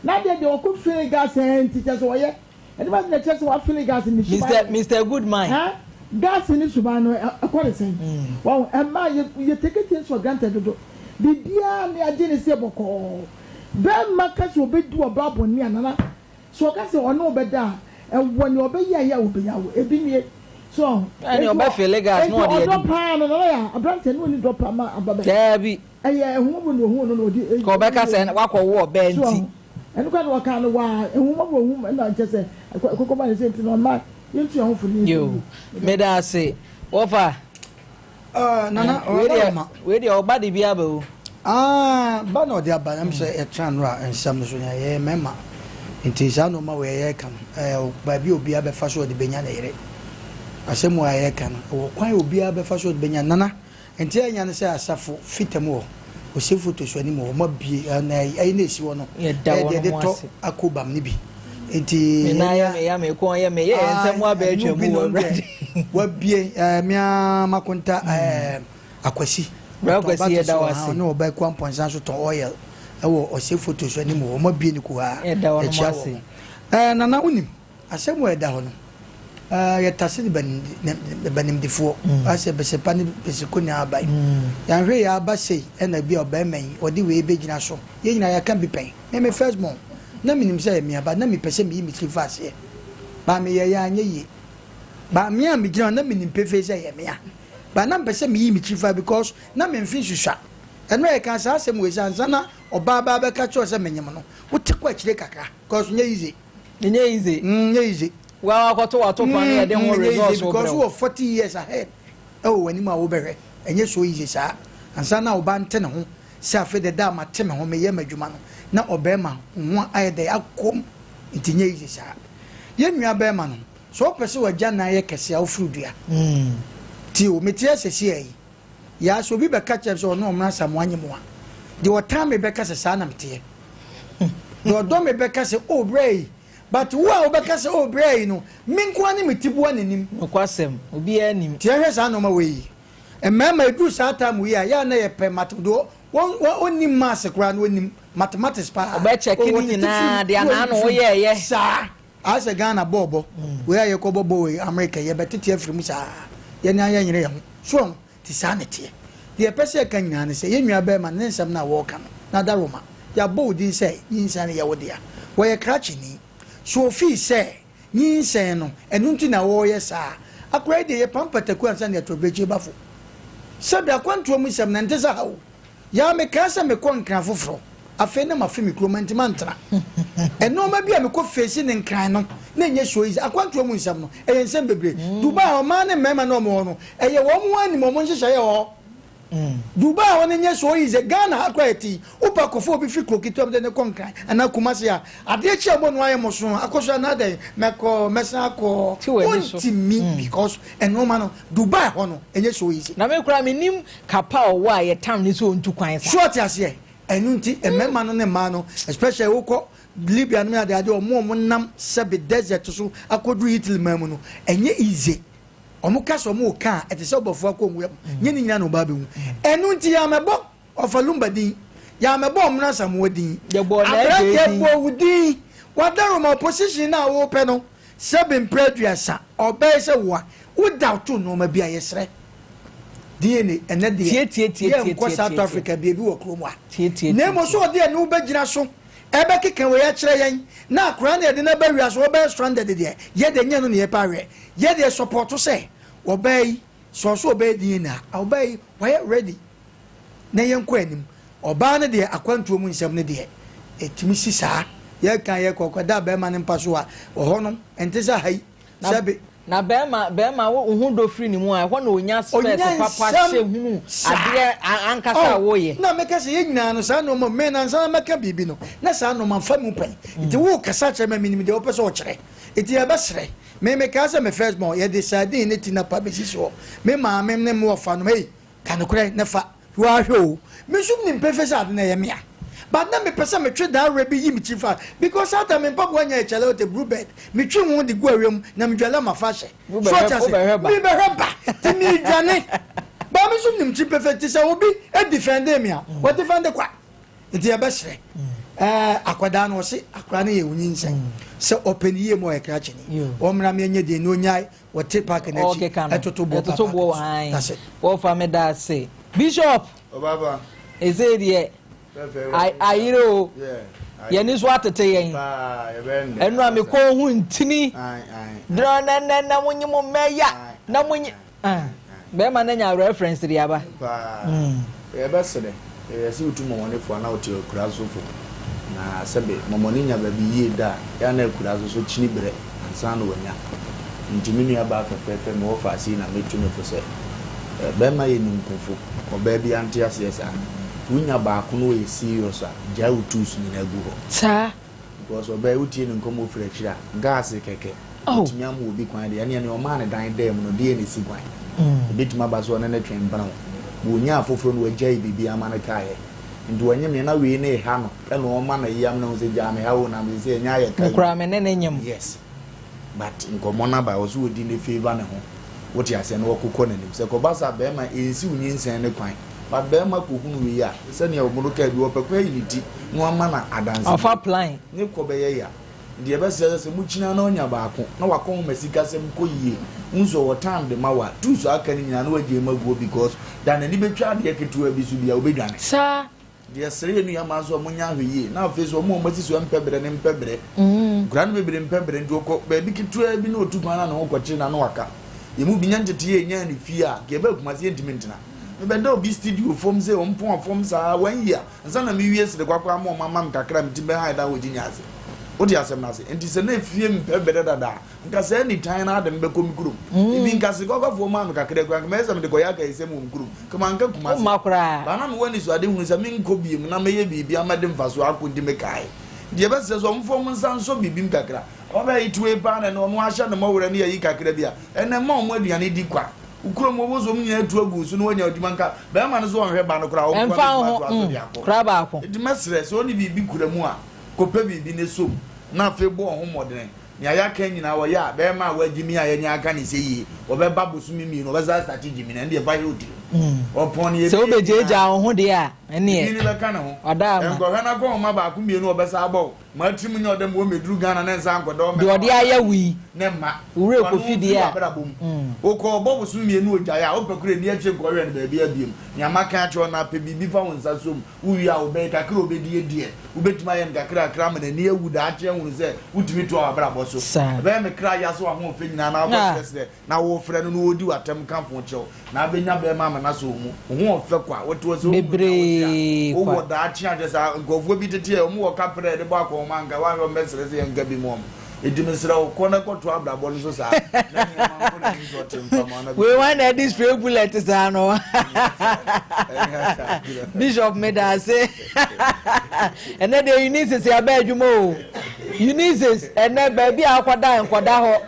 na de wo free gas and teachers wo ye and ba na teachers wo free gas ni Mr. Goodman gas in Subano, according to saying, well, and my you take things for granted to do. The dear me a genesis boko. Ben Marcus will be do a bab on me and so I can say, or no better, and when you obey, ya will be out. It be so, and your buffet legas, no, a branch and only drop a baby. A woman who go back and walk or war, Ben. And what kind of why a woman and I just say, I could come and say to my. You made us say, offer. Nana, where your body be able. But no, dear, but I'm say a tranra and some memma. It is no more way I can. By you be able to fashion the Benyan. I say more I can, or quite will be able to fashion Benyan Nana, and tell you, say, I suffer fit more. Or seafood to show anymore, might be an I need you one. Yeah, they talk a cobam nibi. Enti ya me ko ya me ye ensem wa ba atwa mu wa bie mia makonta akwasi ye da wase no ba kwa ponsan so ton oil e wo o se photo so anim wo ma bie ni ko ha e da wono wase nana unim asem wa da ho no ya tase ni banim difo ase be se pani be se ko ni abai ya hwe ya ba sei e na bia oba man odi we be gina so ye nyina ya kan bi pen me first born na minim say me aba na me pese me mi tri fase ba me ye ya anye yi ba me am gina na minim pefe say ye me a ba na pese me mi tri fa because na me mfin hwehwa eno e kan sa asem we sansa na oba ba ba ka cho say menyem no wo te kwa kire kakra because nye easy wa akoto wa to pan ye den wo results because we 40 years ahead wani ma wo behwe enye so easy sa ansa na oba nte ne ho se afi de da ma te me ho me ye madwuma no na obema ho ayede akom ntinye easy sa ye nua bema no so pese wagya na ye kese a ofurudua ti o metie sese yi ya so bi be ka che so no omra sam anyemo a de wota me be ka se sa na mtie do do me be ka se o brei but wo a be ka se o brei no minko ani metibu anenim okwasem obi anim tie hwe sa no ma we emema edu sa time we ya na ye pe mat do won mass kra no nim mathematics pa oba check ni na de ana no ye sa as a Ghana bobo we are kobobo we America ye betete afrim sa yɛne ayɛ nyere yɛ ho so ti saa ne teɛ deɛ pɛ sɛ ka nyinaa ne sɛ yɛnnua bɛrima ne nsɛm no a wɔɔka no na da roma yɛabɔ wo din sɛ nyinsɛn no yɛ wo dea wɔyɛ krakyeni so ofii sɛ nyinsɛn no ɛno nti na wɔɔyɛ saa akora deɛ yɛ pampataku ansa ne yɛtɔbrɛkyi bafo sɛbi akwantoɔ mu nsɛm na nte sɛ hawo yaa mekaa sɛ mekɔ nkran foforɔ afei na mafe me kuroma nti mantena ɛnɔɔma bi a mekɔ fesi ne nkran no na ɛnyɛ so yi akwantoɔ mu nsɛm no ɛyɛ nsɛm bebree dubai ɔmaa ne mmarima no ɔmo hɔ no ɛyɛ wɔn mo anim ɔmo nhyehyɛeɛ wɔ dubai a wɔn nyɛ so yi sɛ ghana akɔ ɛti wopa kɔfo obi fi kuro ketewa de ne kɔ nkran anaa kumase a adeɛ kyi a bɔ no ayɛ mo so akɔ so anaadɛ mɛkɔ mɛsan akɔ wɔntimi because ɛnɔɔma no dubai hɔ no ɛnyɛ so yi sɛ na me kura me nim kapa ɔwɔ a yɛ tam ne so ntu kwan sa short aseɛ ɛnu nti mmarima no ne mmaa no especially wokɔ libya no ade ade ɔmo nam sɛbi desert so akɔduru italy man mu no ɛnyɛ easy ɔmo kasa ɔmo ka ɛte sɛ ɔbɔfo akɔ nwura mu nye ne nyina no ba bɛwu ɛnu nti yamɛbɔ ɔfalumba din yamɛbɔ ɔmo na samoa din abrante bɔ din wadaro ma opposition na wɔpɛ no sɛbi mpɛduasa ɔbɛyɛ sɛ wa wodawto nneɛma bi a yɛsrɛ DNA ɛnɛ deɛ yɛ nkɔ South Africa baabi wɔ kurom a na mo so ɔde ɛno wobɛgyina so ɛbɛkeka wɔ yɛkyerɛ yɛn na akora na yɛde no bɛwia so wɔbɛyɛ stranded deɛ yɛde nyɛ no ne yɛpa awerɛ yɛde support sɛ wɔbɛyɛ yi sɔɔso ɔbɛyɛ DNA a ɔbɛyɛ yi wɔyɛ ready na yɛnkɔ anim ɔbaa no deɛ akwantuo mu nsɛm no deɛ ɛtumi si saa yɛka yɛkɔkɔ da bɛrima no mpa so a ɔhɔ no ɛnte sɛ ha yi sɛbe na bɛrima wo hu do free ni mu a ɛhɔ na onya space papa hye hu adeɛ ankasa wo ye na meka sɛ yɛnyina no saa no mo me na nsa meka bibi no na saa no man fa mu pɛn nti wo kasa kyerɛ ma minim de wo pɛ sɛ wo kyerɛ nti yɛbɛsrɛ me meka sɛ me first born yɛde sardine ne tina pa bɛsi so me maame ne me wɔfa no hey kanokora ne fa wo ahwɛ o me sum ni mpɛfɛ sɛ ade na yɛ mea but na me pese me twe da rebi yi me chifa because after me papa anya echele with the blue bed me twe won de go awem na me dwala ma fa hye so just me be heba ti me dwane ba me so nim chi perfect say obi e defend me a what defend kwa nti e be hye akwada no se akwa na ye wunyi nsen se open ye mo e kra chini o mra me anya de no nyai wote park na chi etoto bo that's it wo fa me da say bishop o baba ezedie ayiro yɛni so atete yɛn ɛnu a mekɔ hu ntini dɔn na munyi mo mɛya na munyi bɛrima na nya reference de aba yɛbɛsrɛ yɛsi wotu mɔmɔne fo na wote kura so fo na sɛbe mɔmɔne nya baabi yie da ya na kura so kyini berɛ ansa na wanya ntimi nua ba fɛfɛɛfɛ me wɔfa asi na metu ne fo sɛ bɛrima yɛ ninkofo ɔbaa bi ante aseɛ saa wunya baako no yɛ serious a gya utus ni na gu ho saa because ɔbaa utie ne nkomo fira kyira gas kɛkɛ ntumi amu obi kwan de ɛne o ma ne dan dam no de ne si kwan ebetuma ba so ne ne twɛn bana wo nya afoforo no wagya bibi ama ne kae nti wanyem ne na we ne ha no ɛna o ma na yam na o se gya me ha wo na me se nya yɛ kai nkura me ne nyam yes but nkomo na ba o so odi ne favor ne ho wote ase no wɔkokɔ nanim sɛ kɔbasa bɛɛ ma ensi unyi nsɛn ne kwan but bɛrima kohunu wei a sɛnea ɔmono ka bi wɔpɛkɔ ayi ne ti na wama na adanse ɔfa plan ne kɔ bɛyɛ ya deɛ bɛsɛ sɛ mukyina na ɔnya baako na wakɔ ma sika sɛm kɔ yie nso wɔ time de ma wa tu so aka ne nyina na wagye maguo because da n'ani bɛtwa adeɛ ketewa bi so bia wobɛdwane saa deɛ sere nu yama so ɔmonya ahwɛ yie na afei so ɔmo ɔmasi so mpɛbrɛ ne mpɛbrɛ kura no bebree mpɛbrɛ nti ɔkɔ baabi ketewa bi na ɔtu kwan na ho kɔkyere na no waka yɛmu bi nya ntete yɛ nya ne fie a kɛbɛ kumase yɛntimi ntena mebɛda obi studio fom sɛ ɔmpɔn fom saa 1 year nsa na me wie sere kwakwa ma ɔmama m kakra me timbe ha da wo ginya ase wodi asɛm na ase enti sɛ na efie mpɛbɛda dada nka sɛ ni tan na adam bɛkɔ mi kurom ibi nka se kwakwa ma me kakra kwa me sɛ me de kɔ ya ka isɛm wo kurom kama nka kuma se ba na me wani so ade hu sɛ me nkɔ biem na me ye bibi amade mfaso akɔndi me kai deɛ bɛsɛ so ɔmfom nsa nso bibim kakra ɔbɛ itue pa na no ahyɛ no mɔwura ne yi kakra bia ɛnɛ ma ɔmo aduane di kwa ukuro mo wo so mu nyina tu agu so no wanya odimanka ba ma no so ɔhwɛ ba no kra ɔkɔ kra ba akɔ edi mesre so oni bibi kura mu a kopɛ bibi ne som na afɛ bo ɔho modene ne aya ka nyina wɔ ya ba ma wa gimi a yenya aka ne sɛ yi ɔbɛ ba bosumi mi no ɔbɛ za start gimi na ndie ba yɛ odi upon ye so be jeja ho de a ene ni be kana ho oda ma enko hana ko ma ba ku mienu obesa abo ma trim ni odem wo medru Ghana na nsa ankodo me de ode aya wi ne ma ure ko fidi a oko obo bu su mienu oja ya opakure ni ache ko we ne ba bia biem nya maka cho na pe bibi fa won sa som uwi a obe kakra obedi edie ubetima ye ngakra kra ma na ni ewu da ache hunu se utimi to abra boso be me kra ya so ho fe nyina na abosese na wo frɛ no no odi watam kanfo chew na benya be ma na so mu ho fe kwa woto so bebre kwa wo da ache ajesa ngofo bi tete mu wo kapre de ba ko manga wa yo mesere se yanga bi mom edimisra wo kona kwoto abra bo no so sa na ni ma ko ni so tempa ma na we want that this spray bullet is ano Bishop made us say and then the Eunice say abedwumo Eunice and then baby akwada ho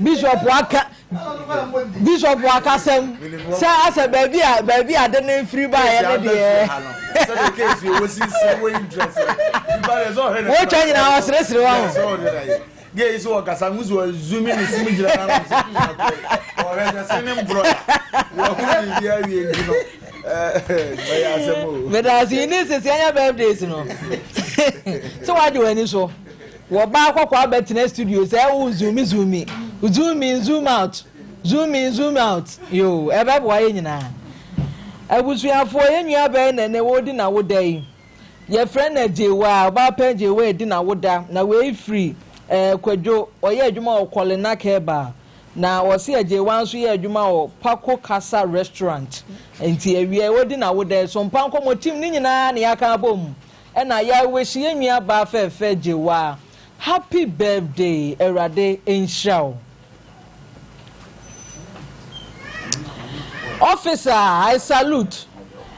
Bishop waka sem say as a baby ade na free buy and dey so the case you was see we interest but is already what change na wasresre wa gay is work as I was zooming in sim jira na or as a same bro you can be here you know but as you need to say your birthdays no so why do any so wo ba akwa betina studio say wo zoom in zoom out yo ebe bo aye nyina abusuafo yenua be na wodi na wodai ye friend na jewa ba pa jewa edi na woda na we free kwadwo oye adwuma okole na keba na wose ajewa nso ye adwuma o Paco Casa restaurant enti awie wodi na woda Sompa Nkomo team ni nyina na yaka bom na ya weshi yenua ba fefe jewa happy birthday erade enshao officer I salute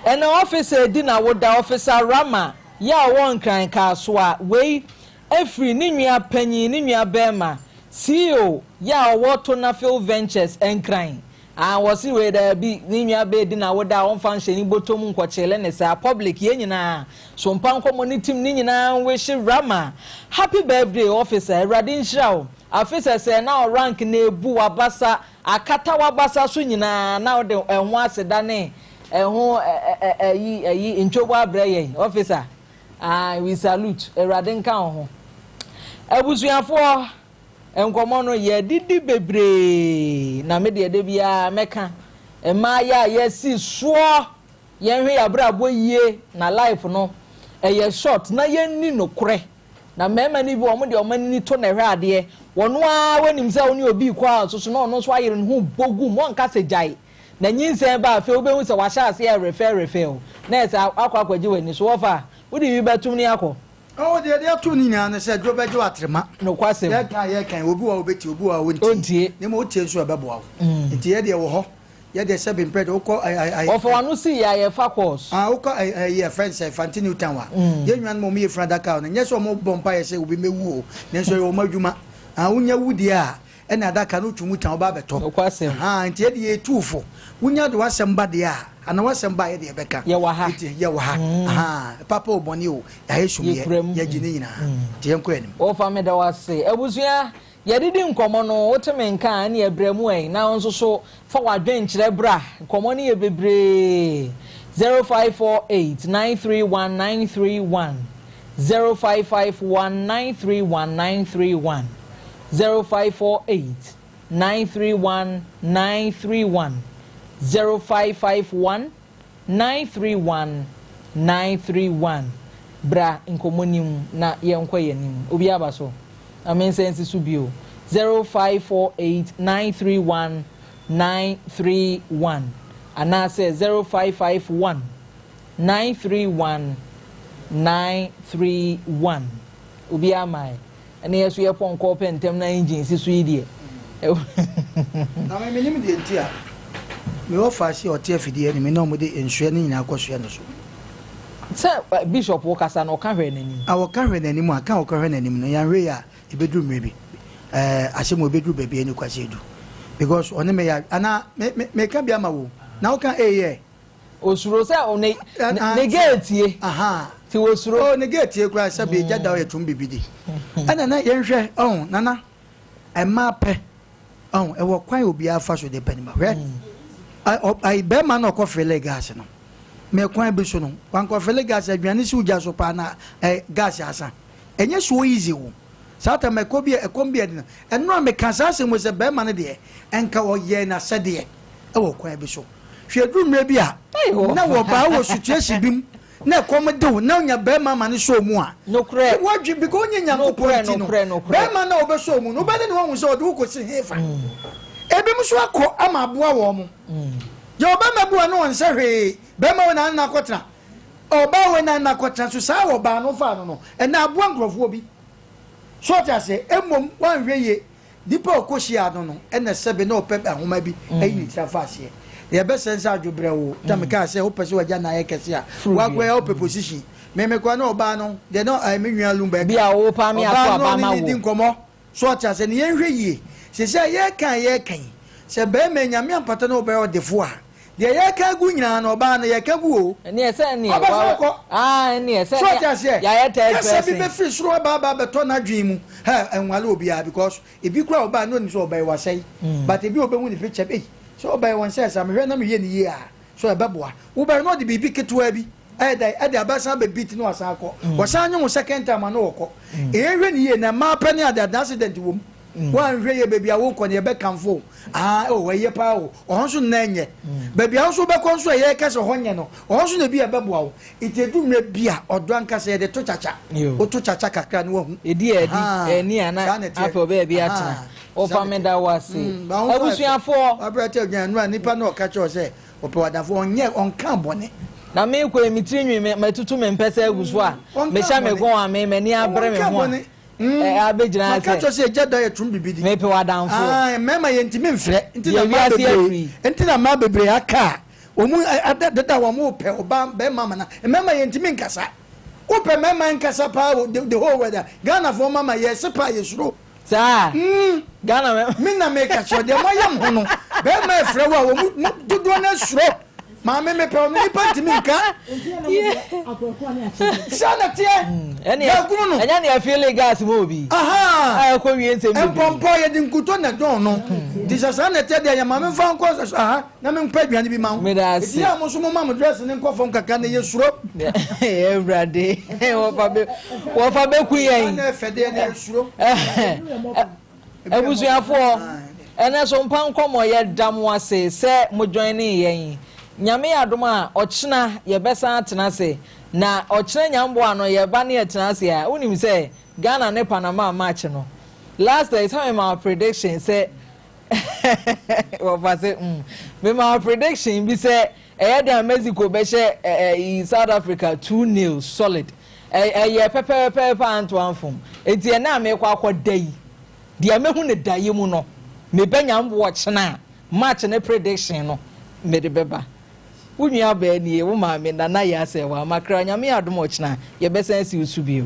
and officer dina woda officer Rama ya won kran kaswa we every ninua panyin ninua bema CEO ya woto na Phil Ventures enkran wasi we da bi ninua be dina woda on function ni botom nkochele ne sa public ye nyina Sompa Nkomo ni team ni nyina wish Rama happy birthday officer Radin Shao officer say na rank na ebu wabasa akata wabasa so nyina na de ehwo aseda ne ehwo eyi ntwobo abreye officer we salute Radin kan ho abusuafo enkomo no ye didi bebre na me de bia meka ema ya yesi so yenhwe ya brabo yie na life no eye short na yenni no kure na mema ni bi omo de omani to na hwe ade wono a wanim se oni obi kwa so no no so ayere no bogu mo nka se jai na nyinse ba afi obehu se wa sha se e refer na ese akwa kwaji wani so ofa wodi bi batum ni akọ oh de atu ni nya na se dwobejo atrema no kwasem ye kan obi wa obeti obi wa wonti ne mo tie so abebo wa nti ye de wo ho ye de se bin pred ukọ ofa wanu si ya ye fa course ukọ ye friends Fantini Utanwa ye nwan mo me frada ka na nye so mo bompa ye se obi mewu o ne so yo madwuma unya wudi a na adaka no twumu tan oba beto kwasem nti ye de ye tuufo unya do wasem de a ana wasem ba ye de beka ye wa ha ye wa ha papa oboni o ya yesum ye gine nyina ti enko anim o fa me da wase ebusua ye didi nkomo no woteme nka na ebremu en na nso so fa wadwen kire bra nkomo ne ye bebre 0548931931 0551931931 0548931931 0551931931 bra nkomonim na yenkwa yenim obi abaso amen sense subio 0548931931 ana say 0551931931 obi amai ene yeso ye pon ko pentem na engine si so idie na me nim de ntia me ofa si o tie fidie ni me no mo de enhwe ni nyina akosue no so se bishop wo kasa no ka hwe nanim awo ka hwe nanim aka wo ka hwe nanim no yan hwe ya ebedru mrebi ashe mo bedru bebe ni kwase edu because one me ya ana me ka bia ma wo na wo ka eye osuro se o ne gate aha ti osuro o ne gate kura se be jada o yetum bibidi ana na yen hwe nana ema pe e wo kwan obi afa so de panima hwe I be man no kofele gas no me kwan be so no wan kofele gas aduane si uja so pa na gas asa enye so easy wo sata me ko bi e kom bi edina eno me kasa se mo se be man de enka wo ye na sede e wo kwan be so hwe drum bi a na wo ba wo situation bim na kom de na nya be man ne so mu a no kre wo dwi bi ko nya nya ko point no be man na wo be so mu no be ne wo hu so de wo ko si hefa ebi muso akọ ama aboa wo mo je oba mabua no wonse hwe be ma wona na kotra oba wona na kotra so sa wo ba no fa no na aboa nkrofo obi so ta se emom wan hweye dipa okoshi ado no na sebe na opepe ahoma bi ayi ni trafa se ye be sense adwobre wo tameka se wo pese waja na ye kese a wa gwa ya ope position me kwa na oba no de no me nwia lumba bi a wo pa mi aso aba ma wo ni nkomo so ta se ne ye hweye se ye kan se be me nyame ampata no be odefo a de ye kan gu nyina no ba na ye kan gu o ni ese ni ni ese so ta se ya ye tell person se bi be free suro ba be to na dwen mu ha enwale obi a because e bi kura oba no ni so oba wa sei but e bi oba hu ni picture be so oba won say sam hwe na me ye ni ye a so e beboa wo be no de bibi ketewa bi ede abasa be beat no asan akọ wo san nyu second time na wokọ e hwe ni ye na ma pani at accident wo wan hwe ye baby a wo kọ ne be kanfo we ye pa wo onso na nye baby a so be kọ so ye kase honye no onso na bi e beboa wo itedu mre bi a odo anka se de to chacha o to chacha kakra ne wo edi eni ana afọ be bi atena o fameda wase abusuafo abrate ogyan no nipa na o ka cho se o pe wadafo onye onka bone na me ko emitiri nwi matutu me mpese aguso a me sha me gon a me ni abre me ho abegyina ase maka cho se jeda ye trum bibidi me pe wadanfo mema ye ntimi mfre ntina ma bebre ntina ma bebre aka omu dada wa mu pe oba be mama na mema ye ntimi nkasa o pe mema nkasa pa the whole weather Ghana for mama ye sepa ye suro sa Ghana me na me ka cho de mo yam ho no be ma frɛ wa mu dodo na suro ma me pe o ni pa ntimi nka sana tie enya ne afile gas mo obi aha ko wie nsem bi pompo ye din kuto na don no di sasa na tie de ya ma me fa nko aha na me mpa aduane bi ma ho ti ya mo so mo ma mo dress ne nko fom kaka na ye suro everyday wo fa be ku yen na fede na suro abusuafo ene so Sompa Nkomo ye dam wase se mo join ni yen nyame adom a ochina ye besa atena se na ochina nyambo ano ye ba ne atena se a unim se Ghana ne Panama match no last day time my prediction say what was it me my prediction be say e Mexico be she South Africa 2-0 solid ye pepe Antoine fom enti na me kwa dai dia mehu ne dai mu no me banyambo ochina match ne prediction no me de beba unua ba ni wo ma me na Yaa Serwaa makra nyame adom ochina ye besa si usubio